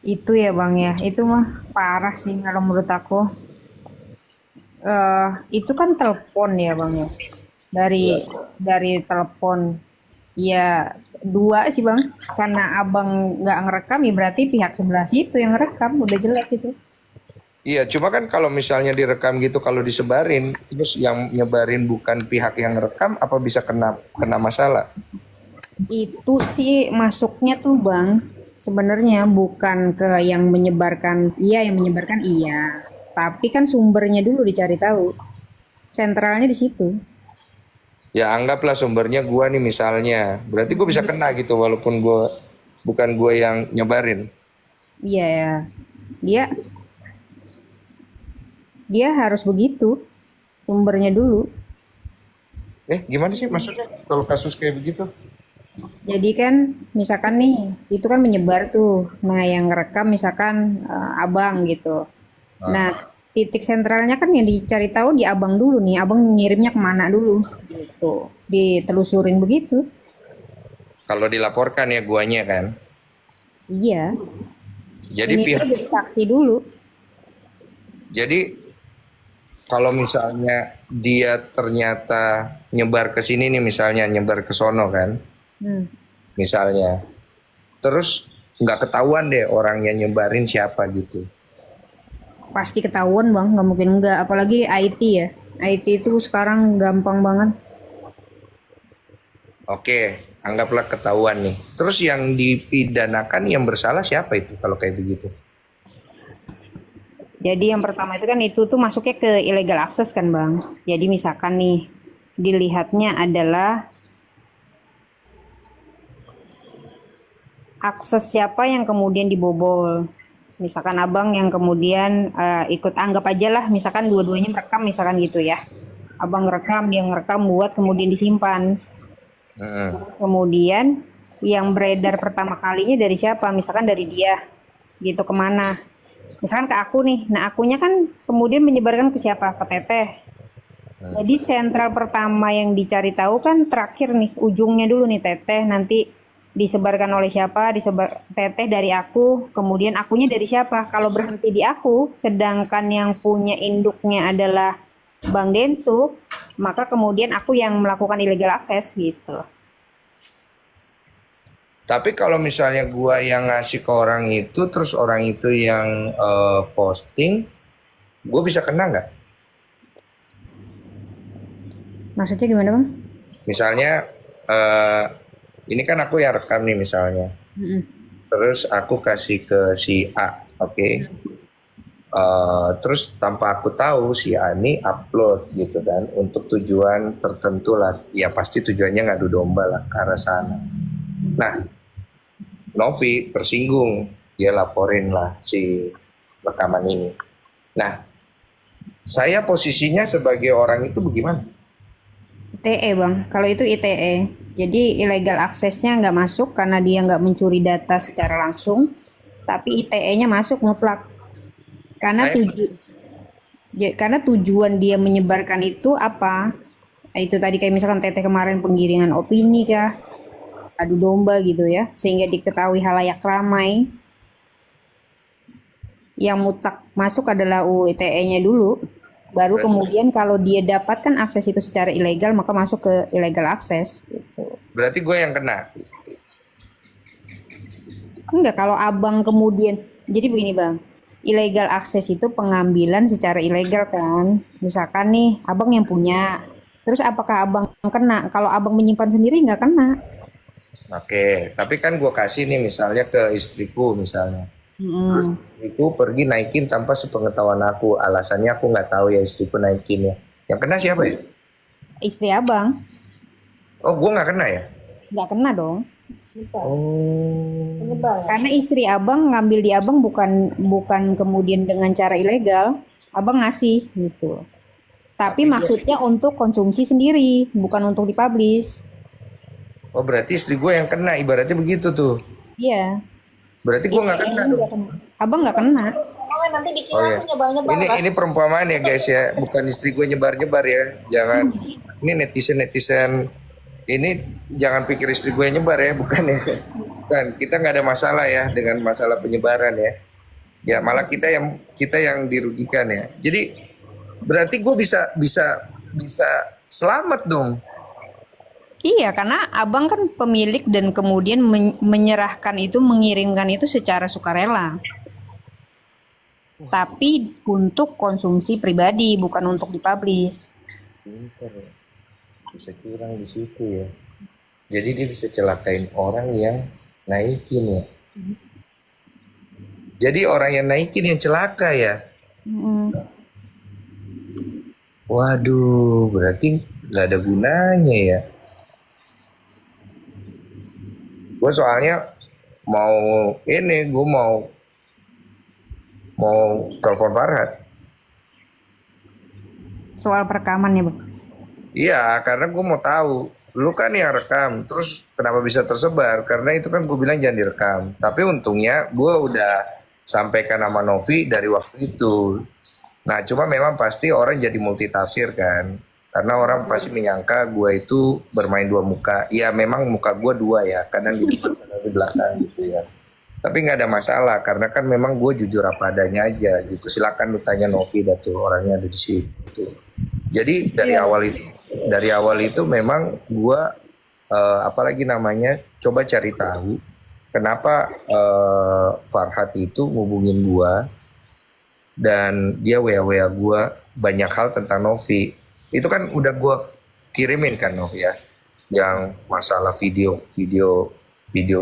Itu ya bang ya. Itu mah parah sih kalau menurut aku. Itu kan telepon ya bang ya. Dari telepon. Ya dua sih bang. Karena abang nggak ngerekam ya berarti pihak sebelah situ yang ngerekam. Udah jelas itu. Iya, cuma kan kalau misalnya direkam gitu, kalau disebarin, terus yang nyebarin bukan pihak yang rekam, apa bisa kena masalah? Itu sih masuknya tuh bang. Sebenarnya bukan ke yang menyebarkan. Iya yang menyebarkan iya. Tapi kan sumbernya dulu dicari tahu. Sentralnya di situ. Ya anggaplah sumbernya gua nih misalnya, berarti gua bisa kena gitu walaupun bukan gua yang nyebarin. Iya ya. Dia harus begitu. Sumbernya dulu. Gimana sih maksudnya kalau kasus kayak begitu? Jadi kan misalkan nih, itu kan menyebar tuh. Nah, yang ngerekam misalkan abang gitu. Nah, titik sentralnya kan yang dicari tahu di abang dulu nih. Abang ngirimnya kemana dulu gitu. Ditelusurin begitu. Kalau dilaporkan ya guanya kan. Iya. Jadi Ini pihak tuh jadi saksi dulu. Jadi kalau misalnya dia ternyata nyebar ke sini nih misalnya nyebar ke sono kan, misalnya, terus nggak ketahuan deh orang yang nyebarin siapa gitu. Pasti ketahuan bang, nggak mungkin enggak. Apalagi IT ya. IT itu sekarang gampang banget. Oke, anggaplah ketahuan nih. Terus yang dipidanakan yang bersalah siapa itu kalau kayak begitu? Jadi yang pertama itu kan itu tuh masuknya ke illegal access kan bang. Jadi misalkan nih dilihatnya adalah akses siapa yang kemudian dibobol. Misalkan abang yang kemudian ikut anggap aja lah misalkan dua-duanya merekam misalkan gitu ya. Abang ngerekam, dia ngerekam buat kemudian disimpan. Kemudian yang beredar pertama kalinya dari siapa? Misalkan dari dia gitu kemana? Misalkan ke aku nih, nah akunya kan kemudian menyebarkan ke siapa? Ke Teteh. Jadi sentral pertama yang dicari tahu kan terakhir nih, ujungnya dulu nih Teteh, nanti disebarkan oleh siapa? Disebar Teteh dari aku, kemudian akunya dari siapa? Kalau berhenti di aku, sedangkan yang punya induknya adalah Bang Densu, maka kemudian aku yang melakukan illegal access gitu. Tapi kalau misalnya gua yang ngasih ke orang itu, terus orang itu yang posting, gua bisa kena nggak? Maksudnya gimana bang? Misalnya, ini kan aku yang rekam nih misalnya. Terus aku kasih ke si A, oke? Terus tanpa aku tahu si A ini upload gitu kan, untuk tujuan tertentu lah. Ya pasti tujuannya ngadu domba lah ke arah sana. Nah, Novi tersinggung, dia laporin lah si rekaman ini. Nah, saya posisinya sebagai orang itu bagaimana? ITE bang, kalau itu ITE. Jadi illegal access-nya nggak masuk karena dia nggak mencuri data secara langsung, tapi ITE-nya masuk mutlak. Karena karena tujuan dia menyebarkan itu apa? Itu tadi kayak misalkan Teteh kemarin penggiringan opini kah? Adu domba gitu ya, sehingga diketahui halayak ramai. Yang mutlak masuk adalah UU ITE-nya dulu, baru kemudian kalau dia dapatkan akses itu secara ilegal maka masuk ke illegal access. Gitu. Berarti gue yang kena? Enggak, kalau abang kemudian, jadi begini bang, illegal access itu pengambilan secara ilegal kan, misalkan nih abang yang punya, Terus apakah abang kena? Kalau abang menyimpan sendiri nggak kena. Oke, tapi kan gue kasih nih misalnya ke istriku misalnya. Terus Mm-mm. istriku pergi naikin tanpa sepengetahuan aku. Alasannya aku nggak tahu ya istriku naikin ya. Yang kena siapa ya? Istri abang Oh, gue nggak kena ya? nggak kena dong. Oh, Karena istri abang ngambil di abang bukan bukan kemudian dengan cara ilegal. Abang ngasih gitu. Tapi tapi dia, maksudnya untuk konsumsi sendiri, bukan untuk dipublish. oh berarti istri gue yang kena, ibaratnya begitu tuh. Iya. Berarti gue nggak Istri kena abang dong. nggak kena. Abang nggak kena. Oh, nanti Oh dikira ya, aku nyebar-nyebar kan? ini perumpamaan ya guys ya, bukan istri gue nyebar-nyebar ya. Jangan, ini netizen ini jangan pikir istri gue yang nyebar ya, bukan ya. Bukan, kita nggak ada masalah ya dengan masalah penyebaran ya. Ya malah kita yang dirugikan ya. Jadi berarti gue bisa bisa bisa selamat dong. Iya, karena abang kan pemilik dan kemudian menyerahkan itu, mengirimkan itu secara sukarela. Tapi untuk konsumsi pribadi, bukan untuk dipublish. Pinter ya, bisa curang di situ ya. Jadi dia bisa celakain orang yang naikin ya. Jadi orang yang naikin yang celaka ya. Mm. Waduh, berarti nggak ada gunanya ya. Gue soalnya mau gue mau telepon Farhat. Soal perekaman ya, Bang. Iya, karena gue mau tahu. Lu kan yang rekam, terus kenapa bisa tersebar? Karena itu kan gue bilang jangan direkam. Tapi untungnya gue udah sampaikan nama Novi dari waktu itu. Nah, cuma memang pasti orang jadi multitafsir kan. Karena orang pasti menyangka gue itu bermain dua muka. Iya, memang muka gue dua ya. Kadang di depan, kadang di belakang gitu ya. Tapi nggak ada masalah karena kan memang gue jujur apa adanya aja gitu. Silakan lu tanya Novi dah tuh orangnya ada di situ. Jadi dari awal itu memang gue apalagi namanya coba cari tahu kenapa Farhat itu ngubungin gue dan dia wa gue banyak hal tentang Novi. Itu kan udah gue kirimin kan Novi ya, yang masalah video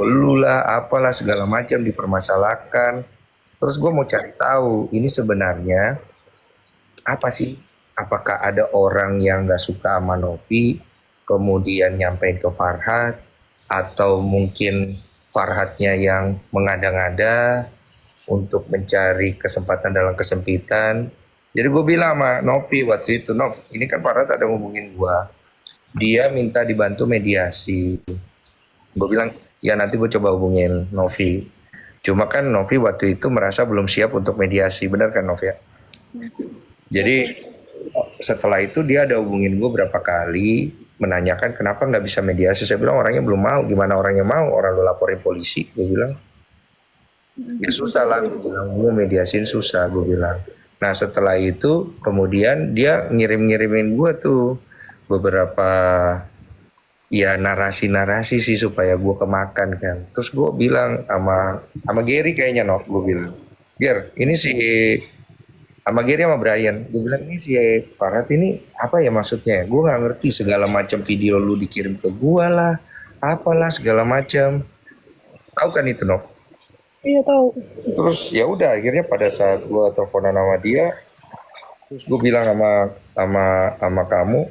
lu lah apalah segala macam dipermasalahkan. Terus gue mau cari tahu ini sebenarnya apa sih, apakah ada orang yang nggak suka sama Novi kemudian nyampein ke Farhat, atau mungkin Farhatnya yang mengada-ngada untuk mencari kesempatan dalam kesempitan. Jadi gue bilang sama Novi waktu itu, Nov, ini kan Farhat ada ngomongin gue, dia minta dibantu mediasi. Gue bilang, ya nanti gue coba hubungin Novi. Cuma kan Novi waktu itu merasa belum siap untuk mediasi, benar kan Novi ya? Jadi setelah itu dia ada hubungin gue berapa kali, menanyakan kenapa nggak bisa mediasi. Saya bilang orangnya belum mau, gimana orangnya mau, orang lu laporin polisi. Gue bilang, ya susah lah, gue bilang, gue mediasiin susah, gue bilang. Nah setelah itu kemudian dia ngirim-ngirimin gue tuh beberapa ya narasi-narasi sih supaya gue kemakan kan. Terus gue bilang sama Gary kayaknya Nov, gue bilang, Ger, ini si sama Gary sama Brian, gue bilang ini si Farhat ini apa ya maksudnya? Gue nggak ngerti, segala macam video lu dikirim ke gue lah, apalah segala macam. Tahu kan itu Nov? Iya tahu. Terus ya udah akhirnya pada saat gue teleponan sama dia, terus gue bilang sama kamu,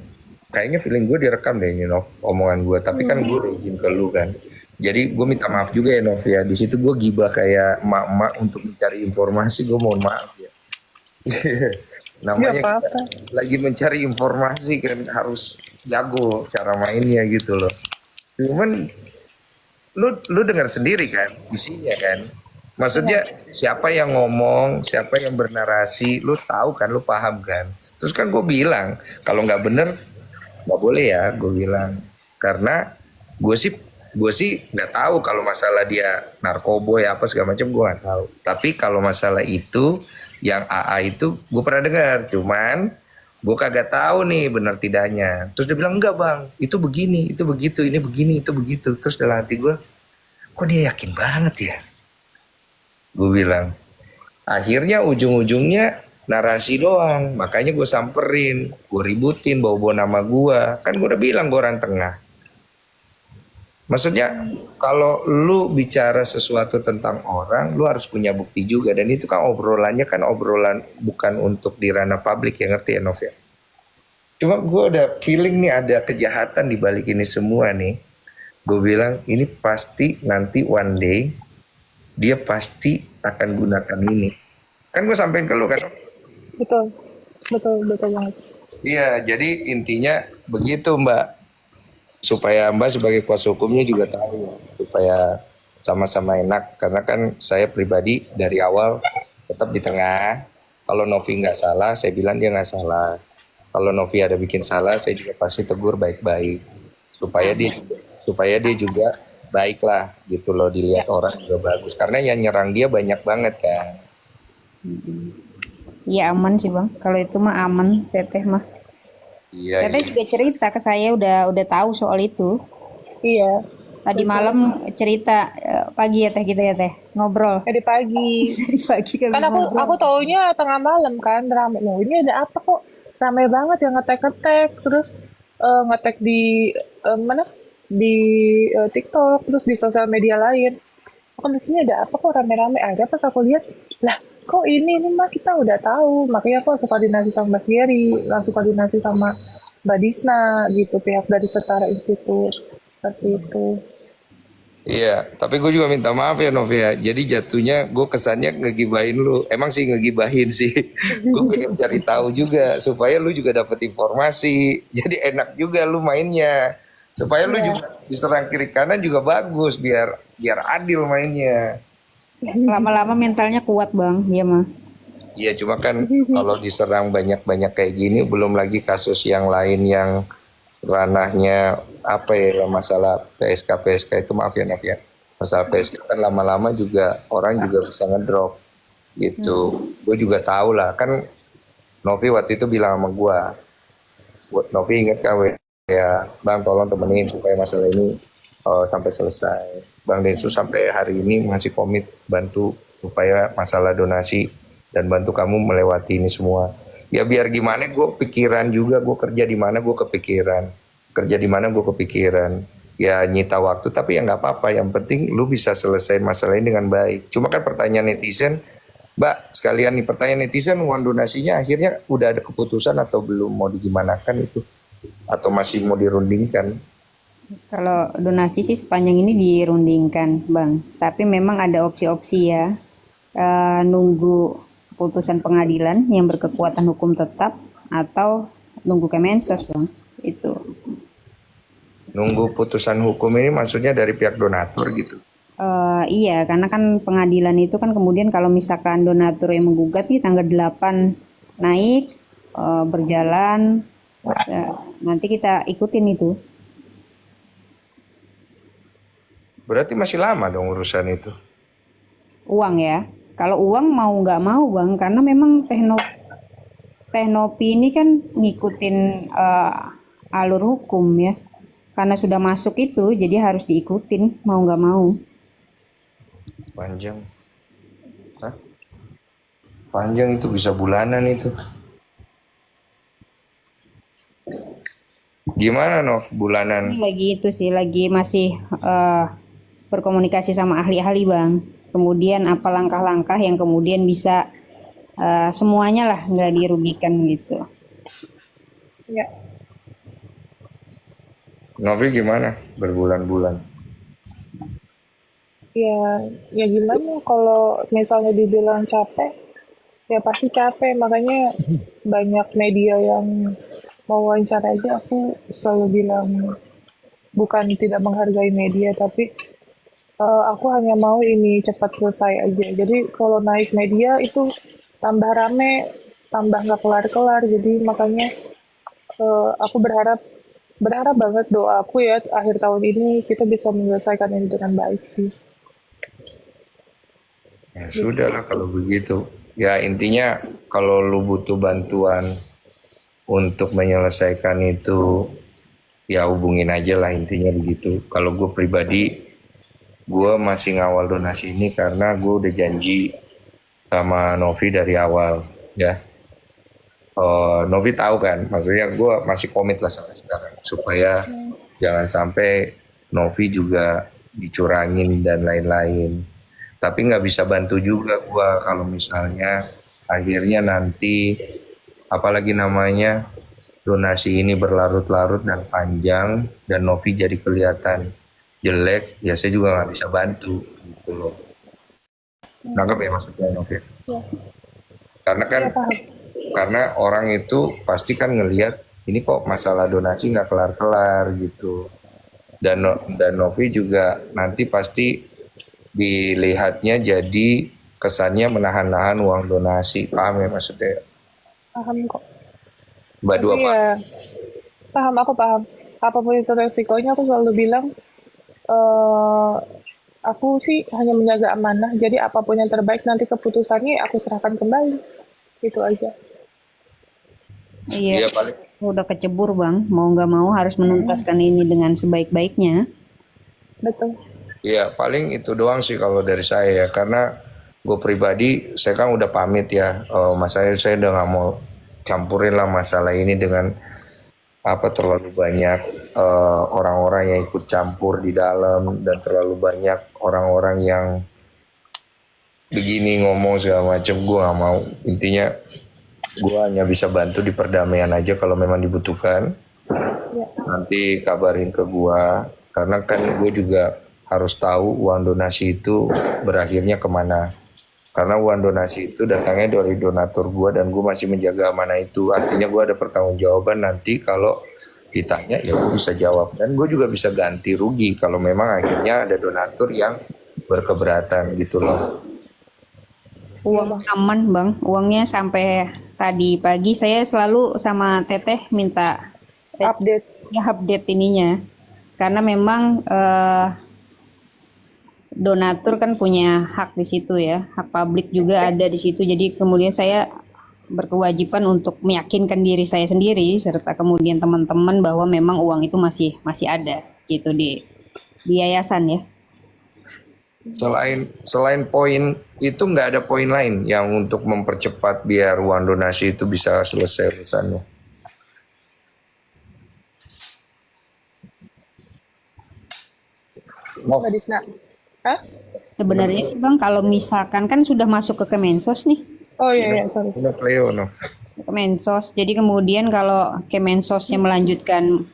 kayaknya feeling gue direkam deh ini Nov, omongan gue. Tapi kan gue udah izin ke lu kan. Jadi gue minta maaf juga ya Nov ya. Di situ gue gibah kayak emak-emak untuk mencari informasi, gue mohon maaf ya. Namanya Nggak apa-apa. kita lagi mencari informasi kan harus jago cara mainnya gitu loh. Cuman lu dengar sendiri kan isinya kan. Maksudnya siapa yang ngomong, siapa yang bernarasi, lu tahu kan, lu paham kan. Terus kan gue bilang kalau nggak bener nggak boleh ya, gue bilang. Karena gue sih nggak tahu kalau masalah dia narkoboy apa segala macam, gue nggak tahu. Tapi kalau masalah itu yang AA itu gue pernah dengar, cuman gue kagak tahu nih benar tidaknya. Terus dia bilang enggak bang, itu begini, itu begitu, ini begini, itu begitu. Terus dalam hati gue, kok dia yakin banget ya? Gue bilang. Akhirnya ujung-ujungnya narasi doang. Makanya gue samperin, gue ributin, bawa-bawa nama gue. Kan gue udah bilang gue orang tengah. Maksudnya kalau lu bicara sesuatu tentang orang, lu harus punya bukti juga. Dan itu kan obrolannya kan obrolan bukan untuk di ranah publik, ya, ngerti ya Nov ya? Cuma gue udah feeling nih ada kejahatan di balik ini semua nih. Gue bilang ini pasti nanti one day dia pasti akan gunakan ini. Kan gue sampein ke lu kan? Betul, betul, betul banget. Iya, jadi intinya begitu Mbak. Supaya Mbak sebagai kuasa hukumnya juga tahu. Supaya sama-sama enak. Karena kan saya pribadi dari awal tetap di tengah. Kalau Novi nggak salah, saya bilang dia nggak salah. Kalau Novi ada bikin salah, saya juga pasti tegur baik-baik. Supaya dia juga baik lah gitu loh, dilihat orang juga bagus. Karena yang nyerang dia banyak banget kan. Iya aman sih bang. Kalau itu mah aman, Teteh mah. Iya, Teteh iya. juga cerita ke saya udah tahu soal itu. Iya, Tadi malam cerita pagi ya Teh kita ya Teh ngobrol. tadi pagi. Dari pagi kami Kan aku ngobrol. taunya tengah malam kan rame. Loh, ini ada apa kok? Rame banget yang ngetek-ngetek, terus ngetek di mana? Di TikTok, terus di sosial media lain. Aku mikirnya ada apa kok rame-rame aja, pas aku lihat, lah kok ini mah kita udah tahu. Makanya aku langsung koordinasi sama Mas Geri, langsung koordinasi sama Mbak Disna gitu, pihak dari Setara Institut. Seperti itu. Iya, tapi gue juga minta maaf ya Novia. Jadi jatuhnya gue kesannya ngegibahin lu. Emang sih ngegibahin sih. Gue pengen cari tahu juga supaya lu juga dapet informasi. Jadi enak juga lu mainnya. Supaya lu juga diserang kiri kanan juga bagus biar adil mainnya. Lama-lama mentalnya kuat bang, dia mah. Iya, cuma kan kalau diserang banyak-banyak kayak gini, belum lagi kasus yang lain yang ranahnya apa ya, masalah PSK itu, maaf ya Nov ya, masalah PSK kan lama-lama juga orang juga bisa ngedrop gitu. Gue juga tahu lah kan, Novi waktu itu bilang sama gue, Novi inget kan ya bang tolong temenin supaya masalah ini sampai selesai. Bang Densus sampai hari ini masih komit bantu supaya masalah donasi dan bantu kamu melewati ini semua. Ya biar gimana, gue pikiran juga, gue kerja di mana gue kepikiran, ya nyita waktu, tapi ya nggak apa-apa, yang penting lu bisa selesai masalah ini dengan baik. Cuma kan pertanyaan netizen, Mbak sekalian nih, pertanyaan netizen, uang donasinya akhirnya udah ada keputusan atau belum, mau digimanakan itu, atau masih mau dirundingkan? Kalau donasi sih sepanjang ini dirundingkan bang. Tapi memang ada opsi-opsi ya. Nunggu keputusan pengadilan yang berkekuatan hukum tetap atau nunggu Kemensos bang. Itu. Nunggu putusan hukum ini maksudnya dari pihak donatur gitu? Iya, karena kan pengadilan itu kan kemudian kalau misalkan donatur yang menggugat nih tanggal 8 naik, berjalan, nanti kita ikutin itu. Berarti masih lama dong urusan itu. Uang ya. Kalau uang mau nggak mau bang, karena memang Teknopi ini kan ngikutin alur hukum ya. Karena sudah masuk itu, jadi harus diikutin mau nggak mau. Panjang. Hah? Panjang itu, bisa bulanan itu. Gimana Nov, bulanan? Ini lagi itu sih, lagi masih berkomunikasi sama ahli-ahli bang. Kemudian apa langkah-langkah yang kemudian bisa semuanya lah nggak dirugikan gitu. Ya, Novi gimana berbulan-bulan? ya gimana kalau misalnya dibilang capek, ya pasti capek. Makanya banyak media yang mau wawancara aja, aku selalu bilang bukan tidak menghargai media, tapi aku hanya mau ini cepat selesai aja. Jadi kalau naik media itu tambah rame, tambah nggak kelar-kelar. Jadi makanya aku berharap banget, doa aku ya akhir tahun ini kita bisa menyelesaikan ini dengan baik sih. Ya sudah lah kalau begitu. Ya intinya kalau lu butuh bantuan untuk menyelesaikan itu, ya hubungin aja lah, intinya begitu. Kalau gue pribadi, gue masih ngawal donasi ini karena gue udah janji sama Novi dari awal ya. Novi tahu kan, maksudnya gue masih komit lah sampai sekarang supaya jangan sampai Novi juga dicurangin dan lain-lain. Tapi nggak bisa bantu juga gue kalau misalnya akhirnya nanti apalagi namanya donasi ini berlarut-larut dan panjang dan Novi jadi kelihatan jelek, ya saya juga nggak bisa bantu gitu loh. Nangkep ya maksudnya Novi? Ya, Karena kan ya paham. karena orang itu pasti kan ngelihat ini kok masalah donasi nggak kelar-kelar gitu. Dan Novi juga nanti pasti dilihatnya jadi kesannya menahan-nahan uang donasi. Paham ya maksudnya? Paham kok. Mbak Tapi dua pak. ya, paham, aku paham. Apapun itu resikonya, aku selalu bilang, eh aku sih hanya menjaga amanah. Jadi apapun yang terbaik nanti keputusannya aku serahkan kembali. Itu aja. Iya, Iya paling. udah kecebur bang. Mau nggak mau harus menuntaskan ini dengan sebaik-baiknya. Betul. Iya paling itu doang sih kalau dari saya ya. Karena gue pribadi saya kan udah pamit ya. Mas saya udah nggak mau campurin lah masalah ini dengan apa terlalu banyak orang-orang yang ikut campur di dalam dan terlalu banyak orang-orang yang begini ngomong segala macem. Gue nggak mau, intinya gue hanya bisa bantu di perdamaian aja kalau memang dibutuhkan. Ya. Nanti kabarin ke gue karena kan gue juga harus tahu uang donasi itu berakhirnya kemana, karena uang donasi itu datangnya dari donatur gue dan gue masih menjaga amanah itu. Artinya gue ada pertanggungjawaban nanti kalau ditanya ya gue bisa jawab dan gue juga bisa ganti rugi kalau memang akhirnya ada donatur yang berkeberatan gitu loh. Uang aman bang. Uangnya sampai tadi pagi saya selalu sama Teteh minta Update. ya update ininya. Karena memang donatur kan punya hak di situ ya, hak publik juga ada di situ. Jadi kemudian saya berkewajiban untuk meyakinkan diri saya sendiri serta kemudian teman-teman bahwa memang uang itu masih ada gitu di yayasan ya. Selain poin itu nggak ada poin lain yang untuk mempercepat biar uang donasi itu bisa selesai urusannya. Mau Mbak Disna. Hah? Sebenarnya sih bang, kalau misalkan kan sudah masuk ke Kemensos nih, Oh iya, iya, sorry. udah Cleo no. Kemensos. Jadi kemudian kalau Kemensosnya melanjutkan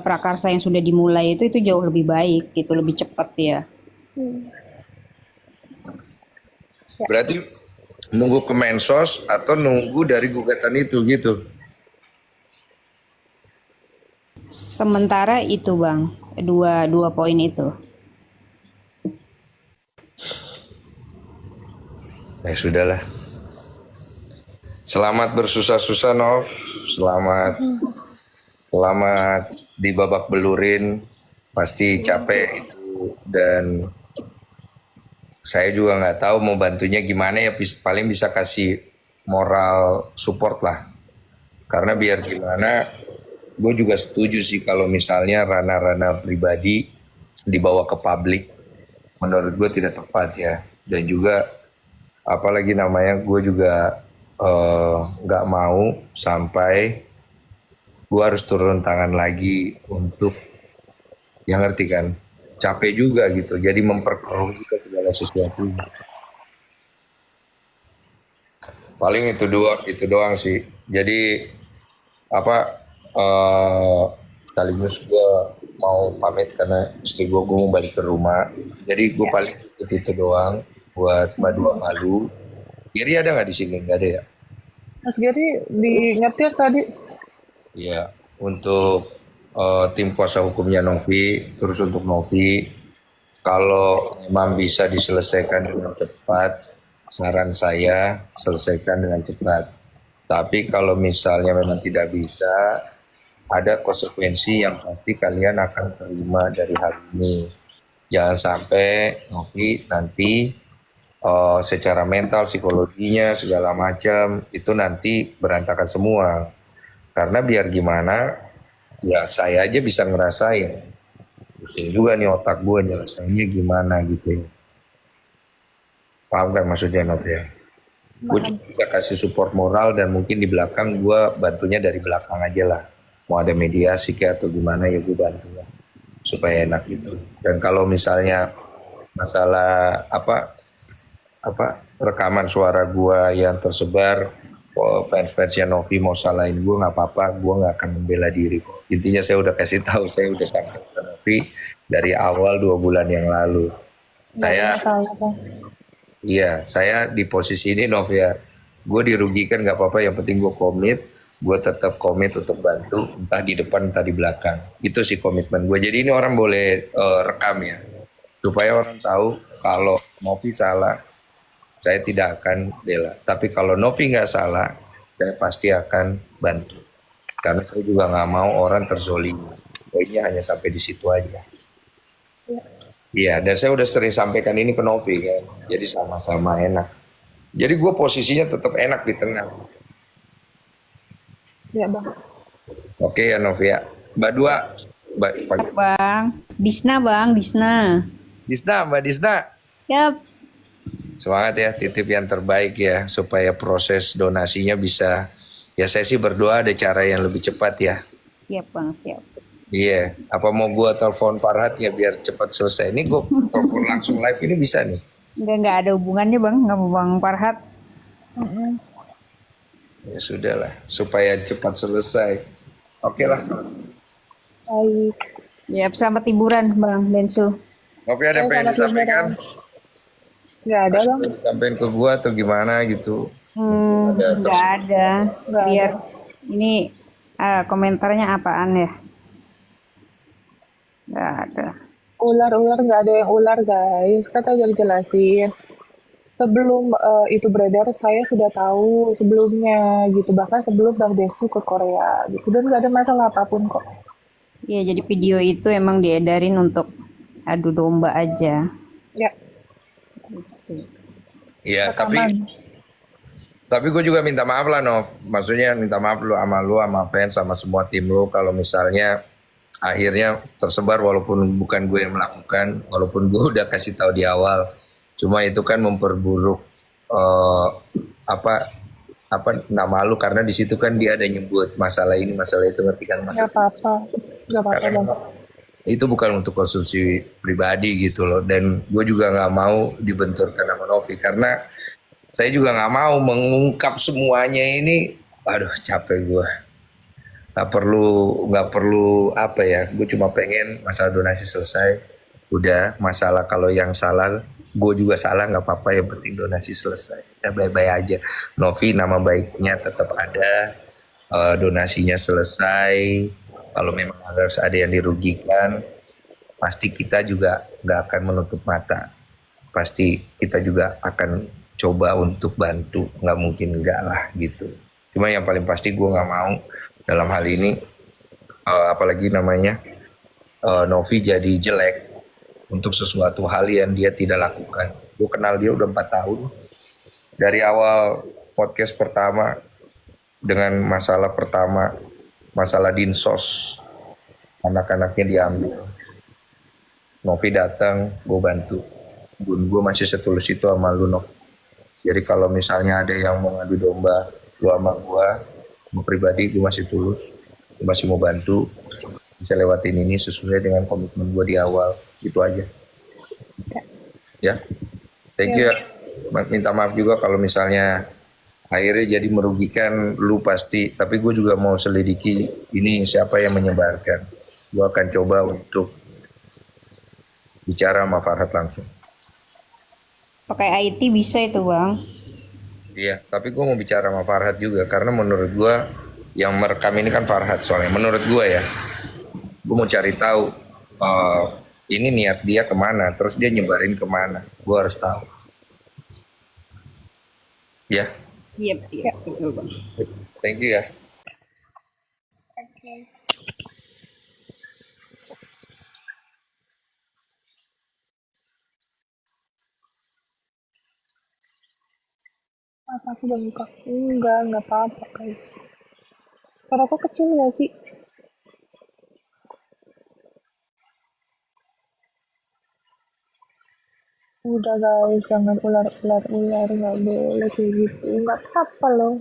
prakarsa yang sudah dimulai itu jauh lebih baik gitu, lebih cepat ya. Berarti nunggu ke Mensos atau nunggu dari gugatan itu gitu. Sementara itu bang, dua poin itu. Ya sudahlah. Selamat bersusah-susah Nov. Selamat di babak belurin. Pasti capek itu dan saya juga nggak tahu mau bantunya gimana ya. Paling bisa kasih moral support lah. Karena biar gimana, gue juga setuju sih kalau misalnya ranah-ranah pribadi dibawa ke publik. Menurut gue tidak tepat ya. Dan juga apalagi namanya gue juga nggak mau sampai gue harus turun tangan lagi untuk yang ngerti kan, capek juga gitu, jadi memperkeruh juga segala sesuatu. Paling itu doang sih. Jadi apa sekaligus gue mau pamit karena istri gue mau balik ke rumah. Jadi gue paling itu doang buat Mbak Dua Palu. Giri ada nggak di sini? Nggak ada ya? Mas Giri di nyetir tadi. Iya, untuk tim kuasa hukumnya Novi, terus untuk Novi, kalau memang bisa diselesaikan dengan cepat, saran saya selesaikan dengan cepat. Tapi kalau misalnya memang tidak bisa, ada konsekuensi yang pasti kalian akan terima dari hal ini. Jangan sampai Novi nanti secara mental, psikologinya, segala macam itu nanti berantakan semua. Karena biar gimana, ya saya aja bisa ngerasain. Pusing juga nih otak gue nyelesainnya gimana gitu. Paham kan maksudnya Nov ya? Gue Paham. cuma bisa kasih support moral dan mungkin di belakang gue bantunya dari belakang aja lah. Mau ada mediasi kayak atau gimana ya gue bantu lah supaya enak gitu. Dan kalau misalnya masalah rekaman suara gue yang tersebar, fans-fansnya Novi mau salahin gue nggak apa-apa, gue nggak akan membela diri kok. Intinya saya udah kasih tahu, saya udah sampaikan ke Novi dari awal 2 bulan yang lalu. Nggak ada Saya masalah Bang. Iya, saya di posisi ini Novia, gue dirugikan nggak apa-apa, yang penting gue komit, gue tetap komit untuk bantu, entah di depan entah di belakang. Itu sih komitmen gue. Jadi ini orang boleh rekam ya, supaya orang tahu kalau Novi salah, saya tidak akan bela. Tapi kalau Novi nggak salah, saya pasti akan bantu. Karena saya juga nggak mau orang terzolimi. Poinnya hanya sampai di situ aja. Iya, dan saya udah sering sampaikan ini ke Novi kan. Jadi sama-sama enak. Jadi gue posisinya tetap enak di tengah. Ya Bang. Oke ya Novia. Mbak Dua, Mbak Bang, Disna Bang, Disna. Disna, Mbak Disna. Yap. Semangat ya, titip yang terbaik ya, supaya proses donasinya bisa. Ya saya sih berdoa ada cara yang lebih cepat ya. Siap Bang, siap. Iya, apa mau gue telepon Farhat ya biar cepat selesai. Ini gue telepon langsung live ini bisa nih. Nggak ada hubungannya Bang, nggak mau Bang Farhat. Ya sudah lah, supaya cepat selesai. Oke lah. Baik. Ya, selamat liburan Bang Bensu. Novi ada yang pengen Selamat disampaikan? Nggak ada Bang. Disampaikan ke gue atau gimana gitu? Nggak ada. Nggak Biar ada. ini komentarnya apaan ya? Nggak ada. Ular-ular nggak ada yang ular guys. Kata jadi jelasin. Sebelum itu beredar, saya sudah tahu sebelumnya gitu. Bahkan sebelum Bang Desu ke Korea gitu. Dan nggak ada masalah apapun kok. Ya, jadi video itu emang diedarin untuk adu domba aja. Ya, Iya, rekaman. tapi gue juga minta maaf lah Nov. Maksudnya minta maaf lu sama fans sama semua tim lu kalau misalnya akhirnya tersebar walaupun bukan gue yang melakukan, walaupun gue udah kasih tahu di awal. Cuma itu kan memperburuk eh, apa apa nama lu karena di situ kan dia ada nyebut masalah ini masalah itu, ngerti kan Mas? Nggak apa-apa. Nggak apa-apa Karena Bang. itu bukan untuk konsumsi pribadi gitu loh, dan gue juga nggak mau dibenturkan sama Novi karena saya juga nggak mau mengungkap semuanya ini. Aduh capek gue, nggak perlu apa ya, gue cuma pengen masalah donasi selesai udah. Masalah kalau yang salah gue juga salah nggak apa-apa, yang penting donasi selesai, ya baik-baik aja. Novi nama baiknya tetap ada, donasinya selesai. Kalau memang harus ada yang dirugikan, pasti kita juga nggak akan menutup mata, pasti kita juga akan coba untuk bantu, nggak mungkin enggak lah gitu. Cuma yang paling pasti gue nggak mau dalam hal ini apalagi namanya Novi jadi jelek untuk sesuatu hal yang dia tidak lakukan. Gue kenal dia udah 4 tahun dari awal podcast pertama dengan masalah pertama, masalah dinsos, anak-anaknya diambil. Novi datang, gue bantu. Gue masih setulus itu sama lu Nov. Jadi kalau misalnya ada yang mau ngadu domba lu sama gue pribadi, gue masih tulus, gue masih mau bantu, bisa lewatin ini sesuai dengan komitmen gue di awal. Itu aja ya. Thank you ya. Minta maaf juga kalau misalnya akhirnya jadi merugikan lu pasti, tapi gue juga mau selidiki ini siapa yang menyebarkan. Gue akan coba untuk bicara sama Farhat langsung. Pakai IT bisa itu Bang. Iya, tapi gue mau bicara sama Farhat juga karena menurut gue yang merekam ini kan Farhat soalnya. Menurut gue ya, gue mau cari tahu ini niat dia kemana, terus dia nyebarin kemana. Gue harus tahu. Ya, Iya, iya, betul Bang. thank you ya. Mata aku bengkak. Nggak apa-apa guys. Suara aku kecil nggak sih? Udah. udah guys, jangan ular nggak boleh kayak gitu, nggak apa-apa loh,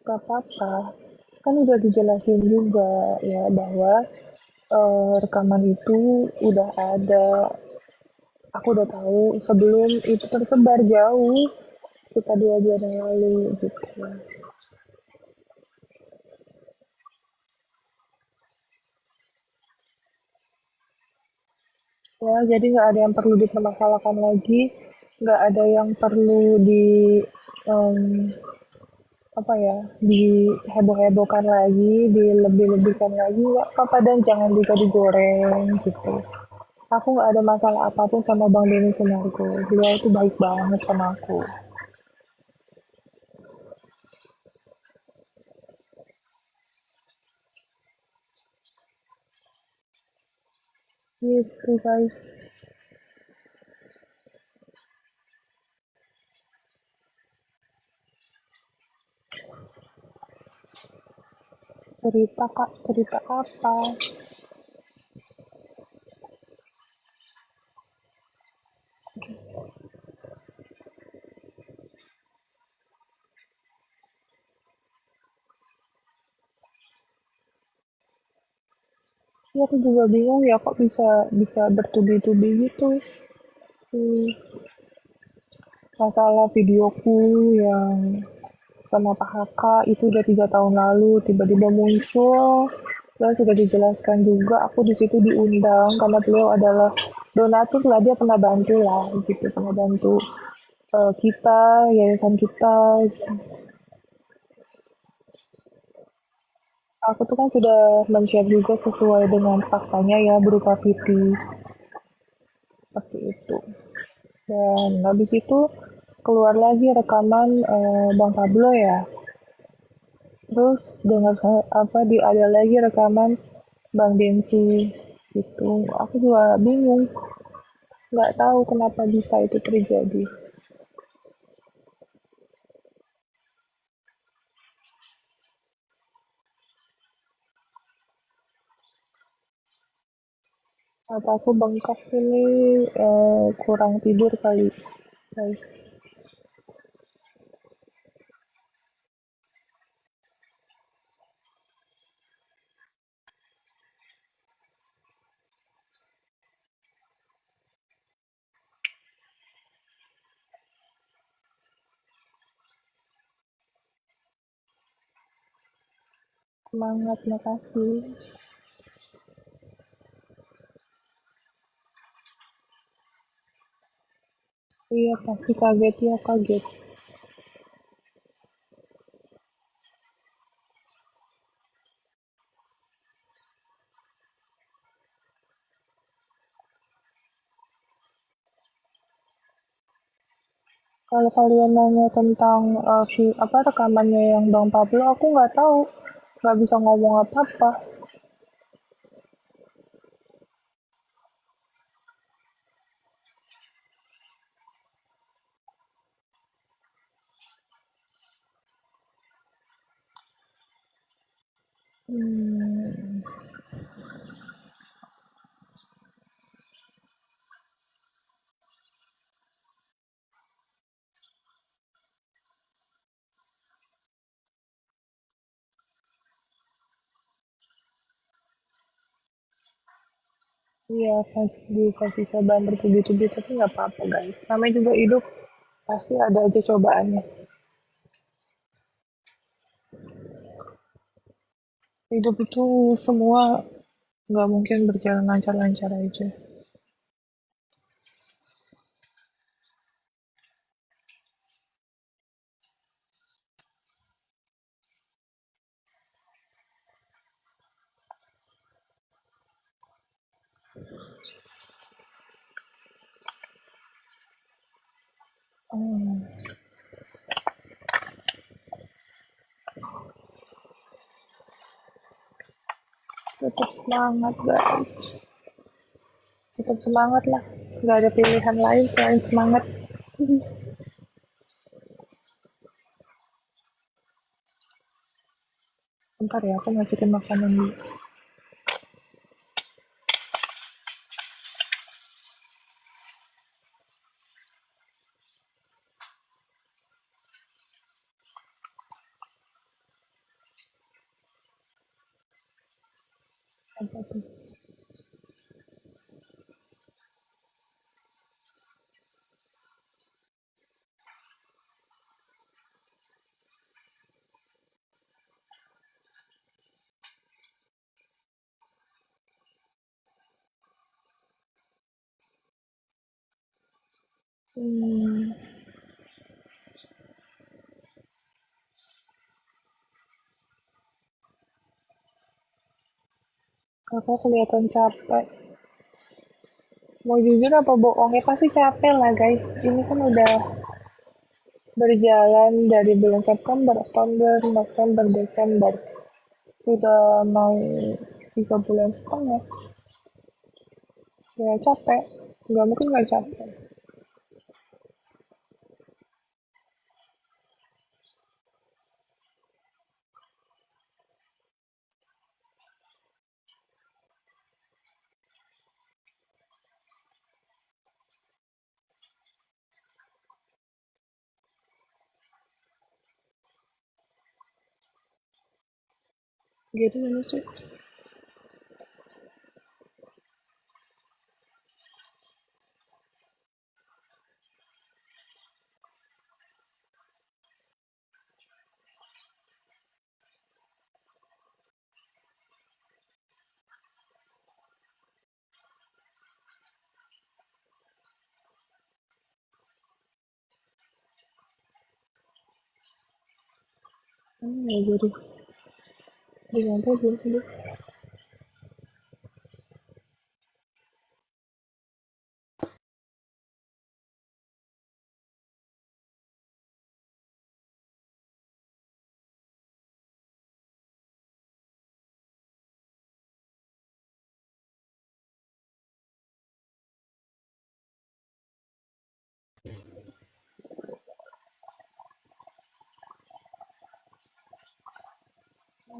nggak apa-apa. Kan udah dijelasin juga ya bahwa rekaman itu udah ada, aku udah tahu sebelum itu tersebar jauh sekitar 2 bulan yang lalu gitu. Ya, jadi nggak ada yang perlu dipermasalahkan lagi, nggak ada yang perlu em, apa ya, diheboh-hebohkan lagi, dilebih-lebihkan lagi, nggak apa-apa dan jangan juga digoreng gitu. Aku nggak ada masalah apapun sama Bang Denny Sunarko. Beliau itu baik banget sama aku. Gitu guys. Cerita kak, cerita apa? Ya aku juga bingung ya kok bisa bisa bertubi-tubi gitu. Hmm, masalah videoku yang sama Pak Haka itu udah 3 tahun lalu tiba-tiba muncul dan sudah dijelaskan juga aku di situ diundang karena beliau adalah donatur lah, dia pernah bantu lah gitu, pernah bantu kita, yayasan kita. Aku tuh kan sudah men-share juga sesuai dengan faktanya ya berupa VT seperti itu. Dan habis itu keluar lagi rekaman Bang Pablo ya. Terus dengan apa ada lagi rekaman Bang Densi gitu. Aku juga bingung, nggak tahu kenapa bisa itu terjadi. Mataku bengkak ini kurang tidur kali, guys. Semangat, makasih. Iya pasti kaget ya, kaget. Kalau kalian nanya tentang apa rekamannya yang Bang Pablo, aku nggak tahu, nggak bisa ngomong apa-apa. Hmm, iya dikasih cobaan bertubi-tubi tapi nggak apa-apa guys. Namanya juga hidup pasti ada aja cobaannya. Hidup itu semua nggak mungkin berjalan lancar-lancar aja. Hmm, tetap semangat guys, tetap semangat lah. Nggak ada pilihan lain selain semangat. Bentar ya, aku masukin makanan dulu. Apa tuh? Hmm, kakak kelihatan capek. Mau jujur apa bohong? Ya pasti capek lah guys. Ini kan udah berjalan dari bulan September, Oktober, November, Desember. Sudah mau 3 bulan setengah. Ya capek. Nggak mungkin nggak capek. Gitu mana sih? Ya jadi. Gimana belum tidur?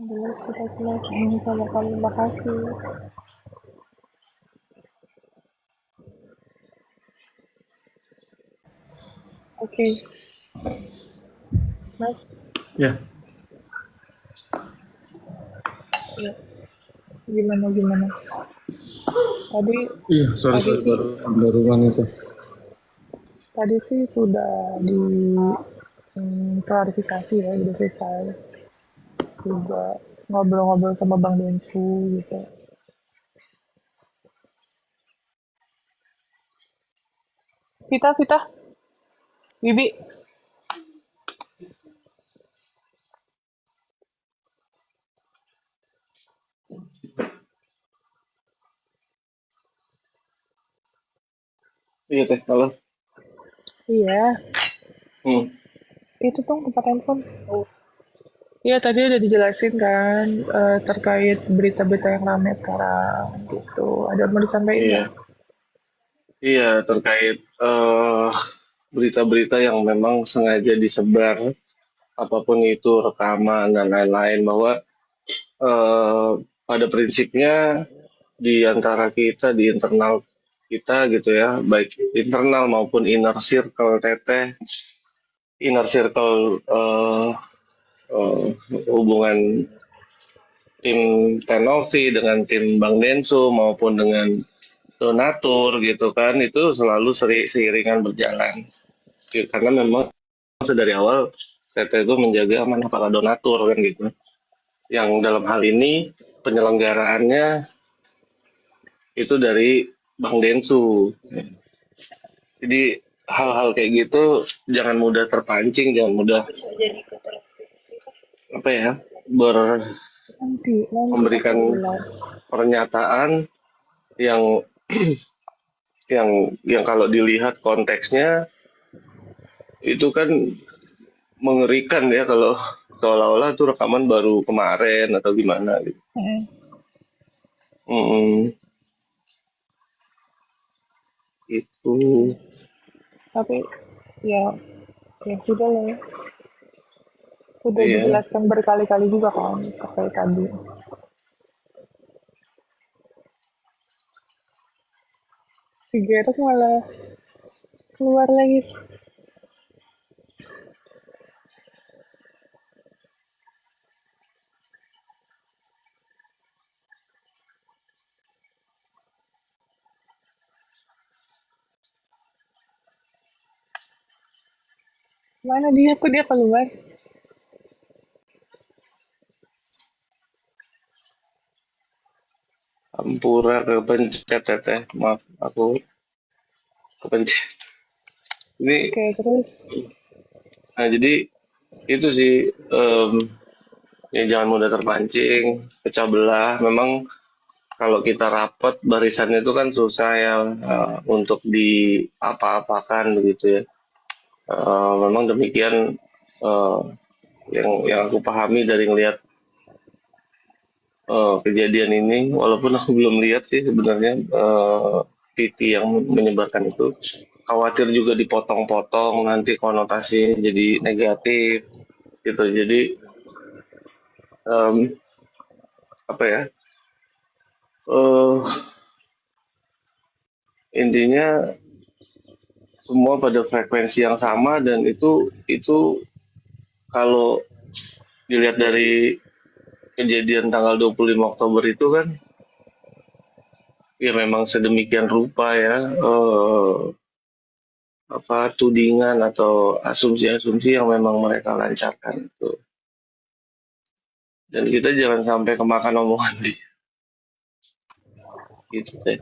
Dulu kita semua sama kamu. Makasih. Oke, Mas. Ya, Ya, gimana? Tadi, iya, sorry tadi sorry sih, baru sampai rumah itu. tadi sih sudah di klarifikasi ya, udah selesai. Juga ngobrol-ngobrol sama Bang Densu gitu. Vita, Bibi. Iya teh, kalau Iya, hmm, itu tuh tempat handphone. Oh. Iya, tadi udah dijelasin kan terkait berita-berita yang ramai sekarang gitu. Ada mau disampaikan nggak? iya, iya terkait berita-berita yang memang sengaja disebar, apapun itu rekaman dan lain-lain, bahwa eh, pada prinsipnya di antara kita, di internal kita gitu ya, baik internal maupun inner circle teteh, inner circle hubungan tim Tenovi dengan tim Bang Denso maupun dengan donatur gitu kan, itu selalu seiringan berjalan. Ya, karena memang sedari awal PT itu menjaga amanah para donatur kan gitu. Yang dalam hal ini penyelenggaraannya itu dari Bang Densu. Jadi hal-hal kayak gitu jangan mudah terpancing, jangan mudah apa ya Nanti aku memberikan bilang. pernyataan yang yang kalau dilihat konteksnya itu kan mengerikan ya, kalau seolah-olah tuh rekaman baru kemarin atau gimana gitu. Mm-mm. Mm, itu Tapi ya, ya sudah lah ya. Sudah ya. dijelaskan berkali-kali juga kan terkait tadi. Si Geras malah keluar lagi. Mana dia? Kok dia keluar? Ampura kepencet teteh. Maaf, aku kepencet. Ini, Oke, terus. nah jadi itu sih, ya jangan mudah terpancing, pecah belah. Memang kalau kita rapat barisannya itu kan susah ya, untuk diapa-apakan begitu ya. Memang demikian, eh, yang aku pahami dari ngelihat kejadian ini, walaupun aku belum lihat sih sebenarnya, PT yang menyebarkan itu, khawatir juga dipotong-potong nanti konotasinya jadi negatif gitu. Jadi, em, apa ya? eh Intinya semua pada frekuensi yang sama, dan itu kalau dilihat dari kejadian tanggal 25 Oktober itu kan, ya memang sedemikian rupa ya, apa tudingan atau asumsi-asumsi yang memang mereka lancarkan itu. Dan kita jangan sampai kemakan omongan dia gitu deh.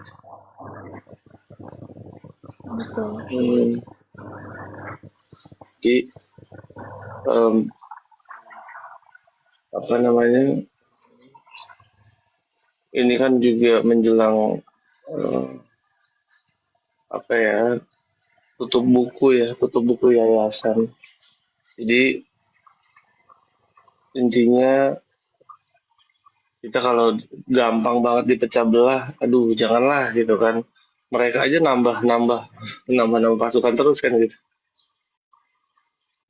Betul. Hmm, jadi, em, apa namanya, ini kan juga menjelang, eh, apa ya, tutup buku yayasan. Jadi intinya kita kalau gampang banget dipecah belah, aduh janganlah gitu kan. Mereka aja nambah pasukan terus kan gitu.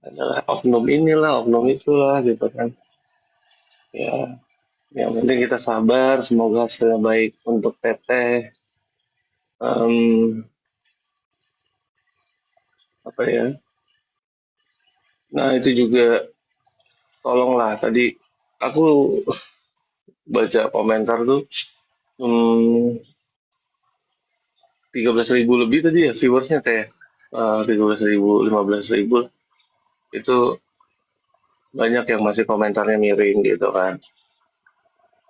Adalah oknum inilah, oknum itulah gitu kan. Ya, yang penting kita sabar, semoga hasilnya baik untuk Teteh. Em, apa ya? Nah itu juga tolonglah, tadi aku baca komentar tuh, 13.000 lebih tadi ya viewersnya Teh. 13.000, 15.000 itu banyak yang masih komentarnya miring gitu kan.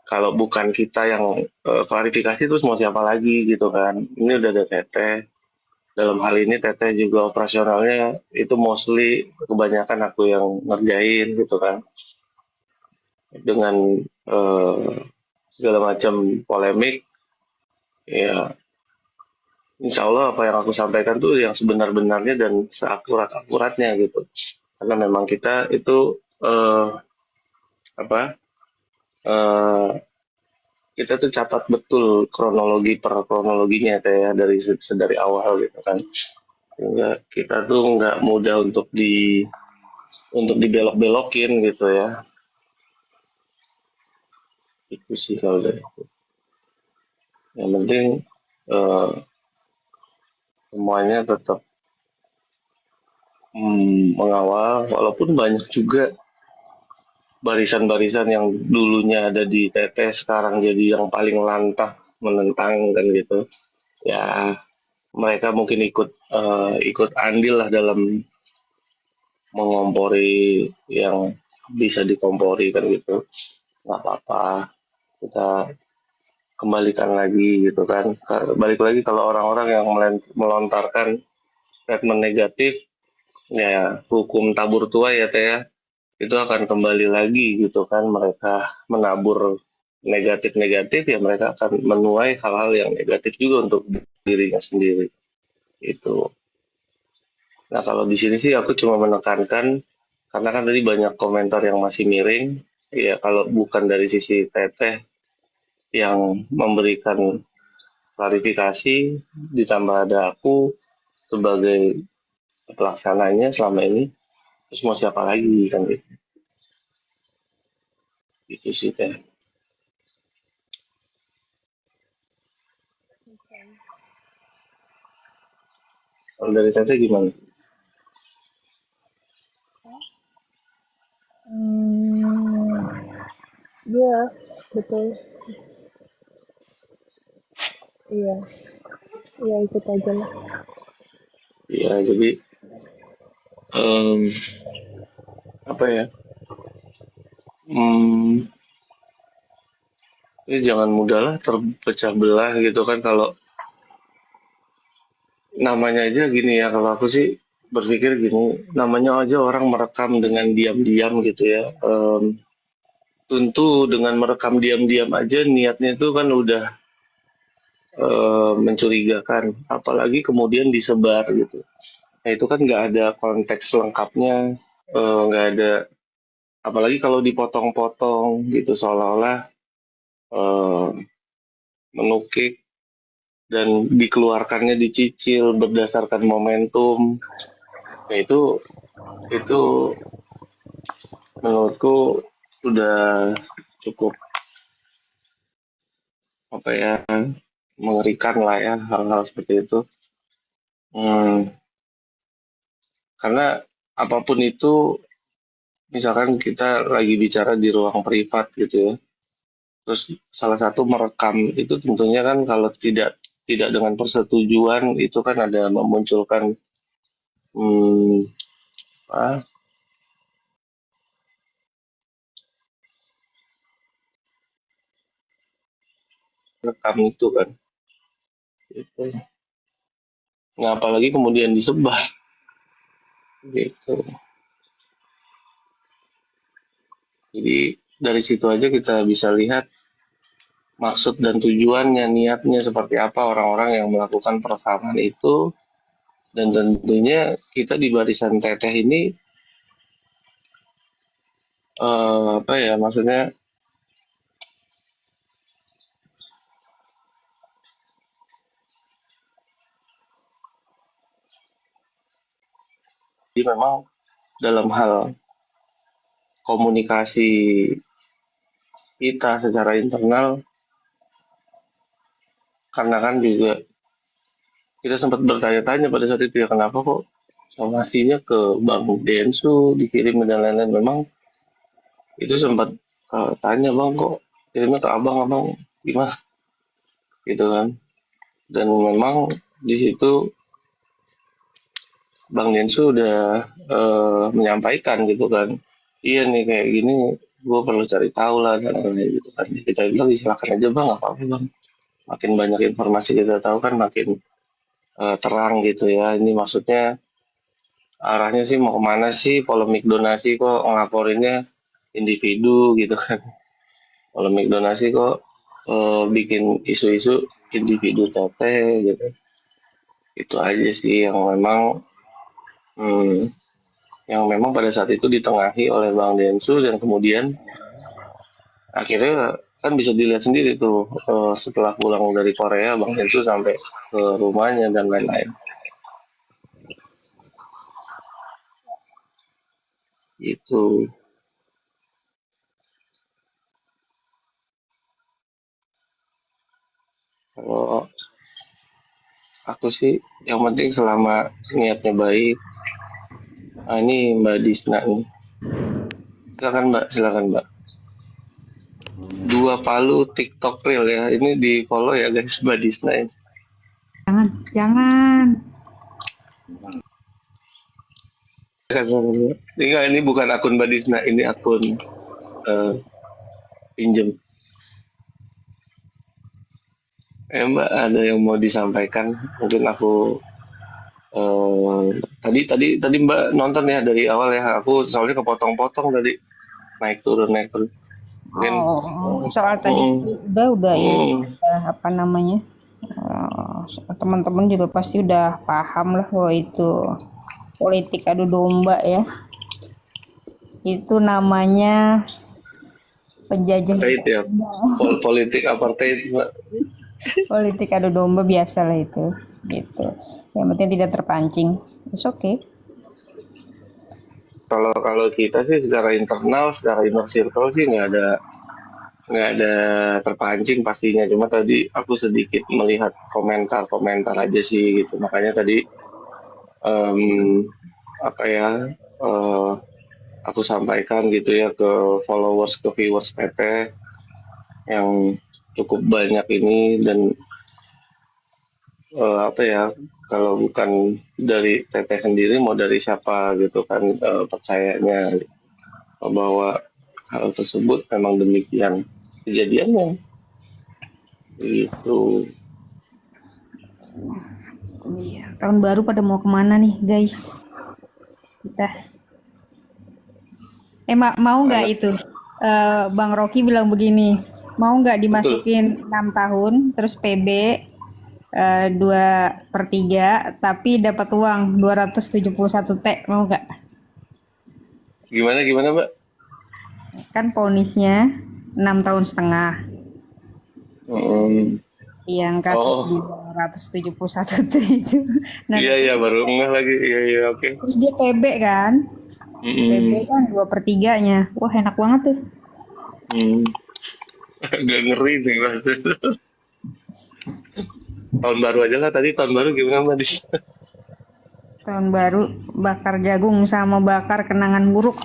Kalau bukan kita yang klarifikasi, terus mau siapa lagi gitu kan. Ini udah ada Teteh. Dalam hal ini Teteh juga operasionalnya itu mostly kebanyakan aku yang ngerjain gitu kan. Dengan eh, segala macam polemik, ya insya Allah apa yang aku sampaikan tuh yang sebenar-benarnya dan seakurat-akuratnya gitu. Karena memang kita itu, apa, eh, kita tuh catat betul kronologi per kronologinya Teh, ya dari awal gitu kan. Sehingga kita tuh nggak mudah untuk dibelok-belokin gitu ya. Itu sih kalau dari aku. Yang penting, eh, semuanya tetap, mengawal, walaupun banyak juga barisan-barisan yang dulunya ada di TT sekarang jadi yang paling lantang menentang kan gitu. Ya mereka mungkin ikut andil lah dalam mengompori yang bisa dikompori kan gitu. Nggak apa-apa, kita kembalikan lagi gitu kan. Balik lagi, kalau orang-orang yang melontarkan statement negatif, ya hukum tabur tuai ya Teh ya, itu akan kembali lagi gitu kan. Mereka menabur negatif-negatif, ya mereka akan menuai hal-hal yang negatif juga untuk dirinya sendiri itu. Nah kalau di sini sih aku cuma menekankan, karena kan tadi banyak komentar yang masih miring, ya kalau bukan dari sisi Teteh yang memberikan klarifikasi, ditambah ada aku sebagai pelaksananya selama ini, terus mau siapa lagi kan gitu. Itu sih Teh. Kalau dari Teteh gimana? Hmm, iya, betul. Iya, iya ikut aja lah. Ya jadi em, apa ya? Hmm, ya jangan mudahlah terpecah belah gitu kan kalau namanya aja gini ya, kalau aku sih berpikir gini, namanya aja orang merekam dengan diam-diam gitu ya. Tentu dengan merekam diam-diam aja niatnya itu kan udah mencurigakan, apalagi kemudian disebar gitu. Nah itu kan nggak ada konteks lengkapnya, nggak ada, apalagi kalau dipotong-potong gitu seolah-olah eh, menukik dan dikeluarkannya dicicil berdasarkan momentum. Nah itu menurutku sudah cukup apa ya, mengerikan lah ya hal-hal seperti itu. Hmm, karena apapun itu, misalkan kita lagi bicara di ruang privat gitu ya, terus salah satu merekam itu tentunya kan kalau tidak tidak dengan persetujuan itu kan ada memunculkan hmm, apa, rekam itu kan gitu. Nah apalagi kemudian disebar gitu. Jadi dari situ aja kita bisa lihat maksud dan tujuannya, niatnya seperti apa orang-orang yang melakukan perekaman itu, dan tentunya kita di barisan teteh ini apa ya maksudnya, jadi memang dalam hal komunikasi kita secara internal, karena kan juga kita sempat bertanya-tanya pada saat itu ya kenapa kok somasinya ke Bang Densu dikirim dan lain-lain. Memang itu sempat tanya, bang kok kirimnya ke abang gimana gitu kan. Dan memang di situ Bang Densu udah menyampaikan gitu kan, iya nih kayak gini gue perlu cari tahu lah dan lain-lain gitu kan. Kita bilang silakan aja bang, apa apa bang, makin banyak informasi kita tahu kan makin terang gitu ya. Ini maksudnya arahnya sih mau kemana sih, polemik donasi kok ngelaporinnya individu gitu kan. Polemik donasi kok bikin isu-isu individu teteh gitu. Itu aja sih yang memang hmm, yang memang pada saat itu ditengahi oleh Bang Densu, dan kemudian akhirnya kan bisa dilihat sendiri tuh setelah pulang dari Korea Bang Densu sampai ke rumahnya dan lain-lain itu. Kalau aku sih yang penting selama niatnya baik. Nah, ini Mbak Disna nih, silakan Mbak. Dua Palu TikTok Reel ya, ini di follow ya guys Mbak Disna ini. Jangan. Ini bukan akun Mbak Disna, ini akun pinjem. Mbak ada yang mau disampaikan? Mungkin aku tadi Mbak nonton ya dari awal ya. Aku soalnya kepotong-potong tadi, naik turun naik turun. Mungkin Soal tadi udah ini apa namanya? Teman-teman juga pasti udah paham lah bahwa itu politik adu domba ya. Itu namanya penjajah. apartheid ya, politik apartheid Mbak. Politik adu domba biasa lah itu, gitu. Yang penting tidak terpancing. It's okay. Kalau kita sih secara internal, secara inner circle sih nggak ada terpancing pastinya. Cuma tadi aku sedikit melihat komentar-komentar aja sih gitu. Makanya tadi apa ya, aku sampaikan gitu ya ke followers, ke viewers Teteh yang cukup banyak ini. Dan apa ya, kalau bukan dari teteh sendiri mau dari siapa gitu kan, percayanya bahwa hal tersebut memang demikian kejadiannya itu. Iya, tahun baru pada mau kemana nih guys? Kita mau nggak Anak itu? Bang Rocky bilang begini, mau nggak betul. dimasukin 6 tahun, terus PB 2/3, tapi dapat uang 271 T, mau nggak? Gimana gimana Mbak? Kan ponisnya 6 tahun setengah, Hmm. yang kasus Oh 271 T itu. Nah iya nanti iya baru ngeh lagi, iya iya oke. terus dia PB kan, PB Mm-mm. kan 2/3-nya, wah enak banget tuh. Hmm. Agak ngeri nih Mas. Tahun baru aja lah tadi, tahun baru gimana Mbak? Tahun baru bakar jagung sama bakar kenangan buruk.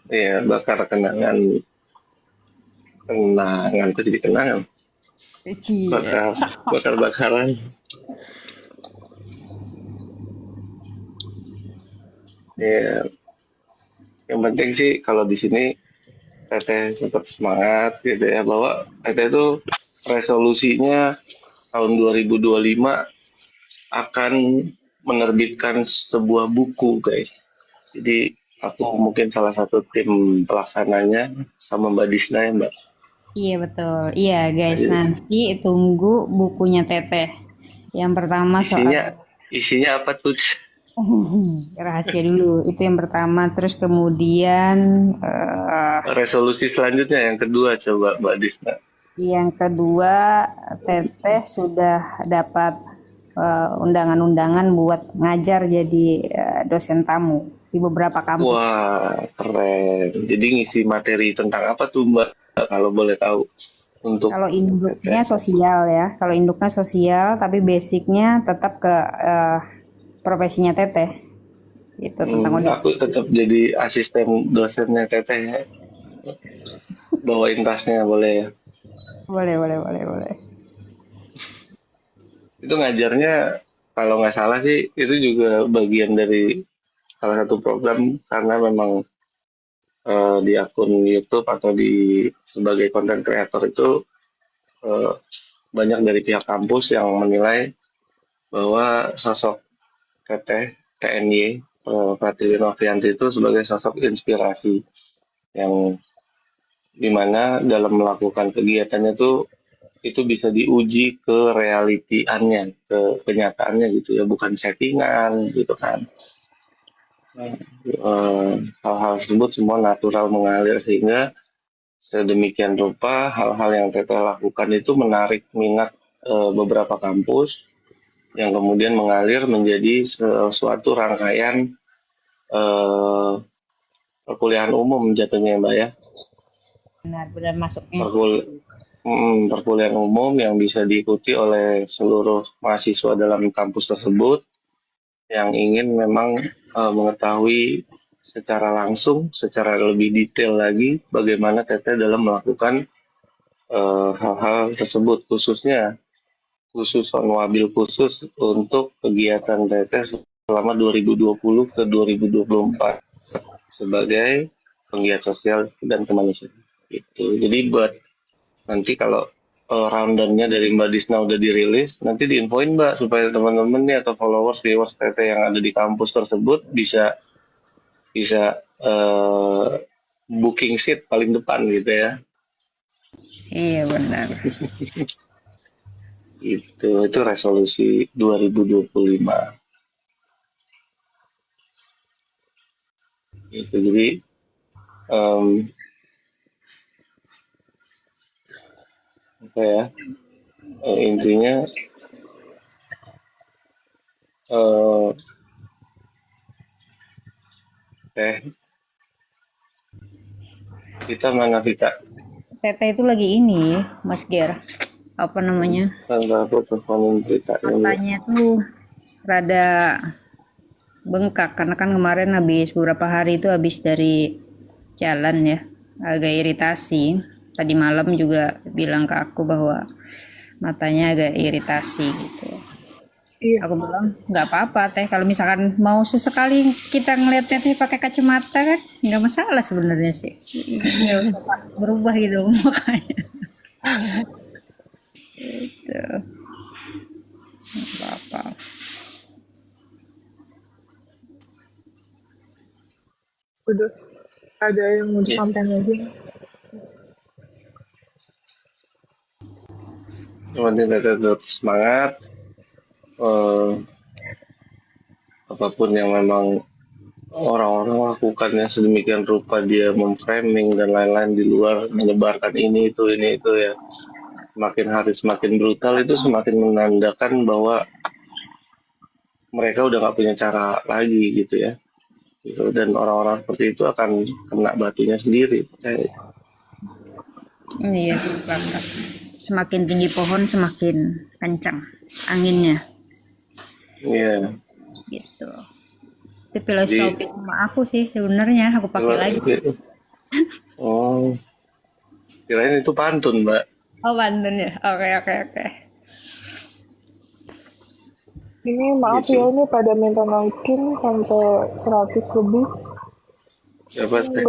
Iya bakar kenangan, kenangan tuh jadi kenangan, Cie. bakar bakar bakaran. Ya yang penting sih kalau di sini Teteh tetap semangat gitu ya, bahwa Teteh itu resolusinya tahun 2025 akan menerbitkan sebuah buku guys. Jadi aku mungkin salah satu tim pelaksananya sama Mbak Disna ya Mbak. Iya betul. Iya guys, Jadi, nanti tunggu bukunya Teteh. Yang pertama soal isinya isinya apa tuh? rahasia dulu. Itu yang pertama. Terus kemudian Resolusi selanjutnya yang kedua coba Mbak Disna. yang kedua, Teteh sudah dapat undangan-undangan buat ngajar jadi dosen tamu di beberapa kampus. Wah keren. Jadi ngisi materi tentang apa tuh Mbak? Kalau boleh tahu untuk Kalau induknya Teteh. sosial ya. Kalau induknya sosial, tapi basicnya tetap ke profesinya Teteh. Itu tentang Aku tetap jadi asisten dosennya Teteh ya. Bawain tasnya boleh ya. boleh, boleh, boleh, boleh. Itu ngajarnya kalau nggak salah sih itu juga bagian dari salah satu program, karena memang di akun YouTube atau di sebagai konten kreator itu eh, banyak dari pihak kampus yang menilai bahwa sosok Teteh TNY Pratiwi Novianti itu sebagai sosok inspirasi yang dimana dalam melakukan kegiatannya tuh itu bisa diuji ke realitiannya, ke kenyataannya gitu ya, bukan settingan gitu kan. Hal-hal tersebut semua natural mengalir sehingga sedemikian rupa hal-hal yang Teteh lakukan itu menarik minat beberapa kampus yang kemudian mengalir menjadi suatu rangkaian eh, perkuliahan umum jatuhnya Mbak ya. Benar-benar masuknya. Perkuliahan umum yang bisa diikuti oleh seluruh mahasiswa dalam kampus tersebut yang ingin memang mengetahui secara langsung, secara lebih detail lagi bagaimana Teteh dalam melakukan hal-hal tersebut, khusus wabil khusus untuk kegiatan Teteh selama 2020 ke 2024 sebagai penggiat sosial dan kemanusiaan. Itu. Jadi buat nanti kalau rundown-nya dari Mbak Disna udah dirilis, nanti diinfoin Mbak supaya teman-teman nih atau followers, viewers Teteh yang ada di kampus tersebut bisa bisa booking seat paling depan gitu ya. Iya benar. Itu resolusi 2025. Itu jadi em, apa ya? Intinya eh teh kita mana kita Teteh itu lagi ini, Mas Ger. Apa namanya? tanggal aku teleponin ceritanya dulu. Matanya tuh rada bengkak karena kan kemarin habis beberapa hari itu habis dari jalan ya, agak iritasi. Tadi malam juga bilang ke aku bahwa matanya agak iritasi gitu. Iya. Aku bilang nggak apa-apa teh, kalau misalkan mau sesekali kita ngeliat teteh pakai kacamata kan nggak masalah sebenarnya sih, nggak usah berubah gitu makanya gitu. Nggak apa-apa. Udah ada yang mau Ya, disampaikan lagi? yang penting tetap semangat. Eh, Apapun yang memang orang-orang lakukan yang sedemikian rupa, dia memframing dan lain-lain di luar, menyebarkan ini itu ya, semakin hari semakin brutal, itu semakin menandakan bahwa mereka udah nggak punya cara lagi gitu ya, gitu. Dan orang-orang seperti itu akan kena batunya sendiri, percaya. Iya sih sepakat, semakin tinggi pohon semakin kencang anginnya Iya, gitu. Itu filosofi jadi sama aku sih sebenarnya, aku pakai lagi. oh, kirain itu pantun, Mbak. Oh Banten ya, oke oke oke. Ini maaf Gitu. ya, ini pada minta naikin sampai 100 lebih. Apa Ini teh?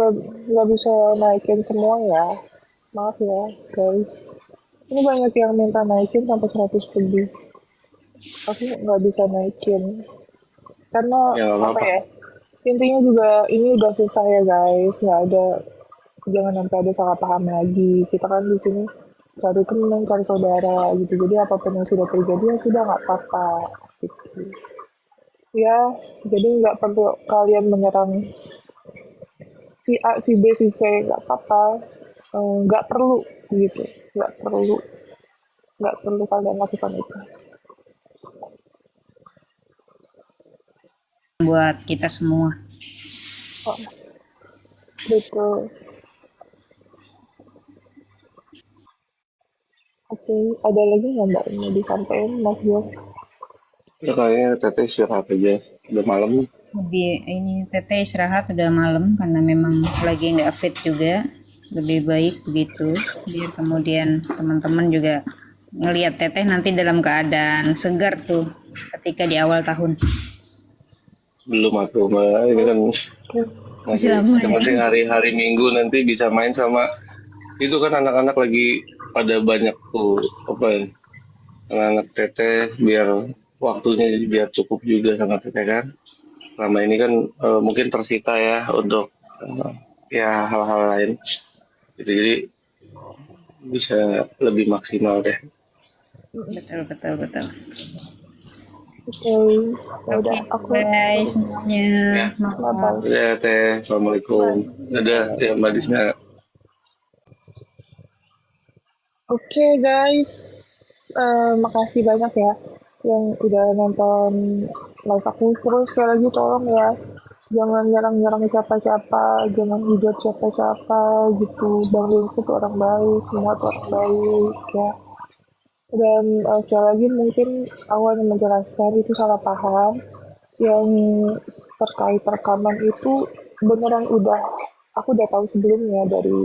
nggak bisa naikin semua ya. Maaf ya, guys. Ini banyak yang minta naikin sampai 100 lebih. Aku nggak bisa naikin. Karena, Ya nggak apa apa-apa. ya, intinya juga ini udah susah ya guys. Nggak ada, jangan sampai ada salah paham lagi. Kita kan di sini cari teman, cari saudara gitu. Jadi apapun yang sudah terjadi ya sudah nggak apa-apa. Gitu. Ya, jadi nggak perlu kalian menyerang si A, si B, si C, nggak apa-apa. Nggak perlu gitu, nggak perlu, nggak perlu kalian lakukan itu. Buat kita semua. Oh, betul. Oke, ada lagi nggak mbak yang mau disampaikan, Mas Yo? Ya kayaknya teteh istirahat aja. Udah malam. Lebih ini teteh istirahat udah malam karena memang lagi nggak fit juga. Lebih baik begitu biar kemudian teman-teman juga ngelihat teteh nanti dalam keadaan segar tuh ketika di awal tahun. Belum aku, Mbak. Ini kan Oke, Masih masih, lama yang ya. penting hari-hari Minggu nanti bisa main sama, itu kan anak-anak lagi pada banyak tuh, apa ya, anak-anak teteh, biar waktunya biar cukup juga sama teteh kan. Selama ini kan mungkin tersita ya untuk ya hal-hal lain. Jadi bisa lebih maksimal deh. Betul betul betul. oke, ya Oke udah, aku, guys semuanya Ya, bye maaf. bye. ya teh. Assalamualaikum. Dadah ya Mbak Disna. Oke guys, makasih banyak ya yang udah nonton live aku. Terus sekali lagi tolong ya, jangan nyerang-nyerang siapa-siapa, jangan hujat siapa-siapa gitu. Bang Densu tuh orang baik, semua tuh orang baik ya. Dan sekali lagi mungkin awal yang menjelaskan itu salah paham. Yang terkait rekaman itu beneran aku udah tahu sebelumnya dari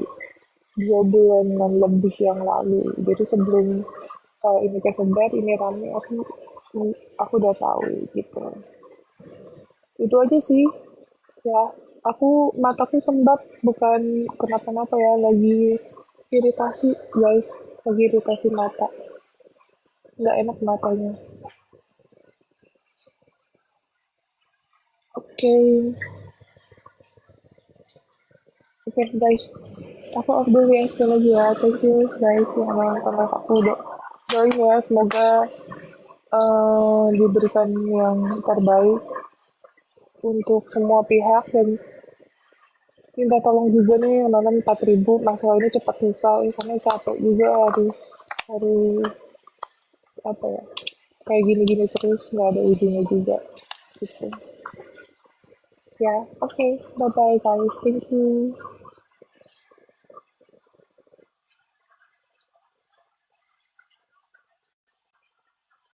2 bulanan lebih yang lalu. Jadi sebelum ini kesebar, ini rame, aku udah tahu gitu. Itu aja sih. Ya, mataku sembab, bukan kenapa-napa ya, lagi iritasi guys, lagi iritasi mata. Nggak enak matanya. Oke, oke guys. Aku off dulu ya sekali lagi ya. Thank you guys yang nonton live aku. Doain ya, semoga diberikan yang terbaik untuk semua pihak, dan minta tolong juga nih yang nonton 4.000, masalah ini cepat selesai karena capek juga harus apa ya, kayak gini-gini terus nggak ada ujungnya juga gitu ya. Oke, bye bye guys, thank you.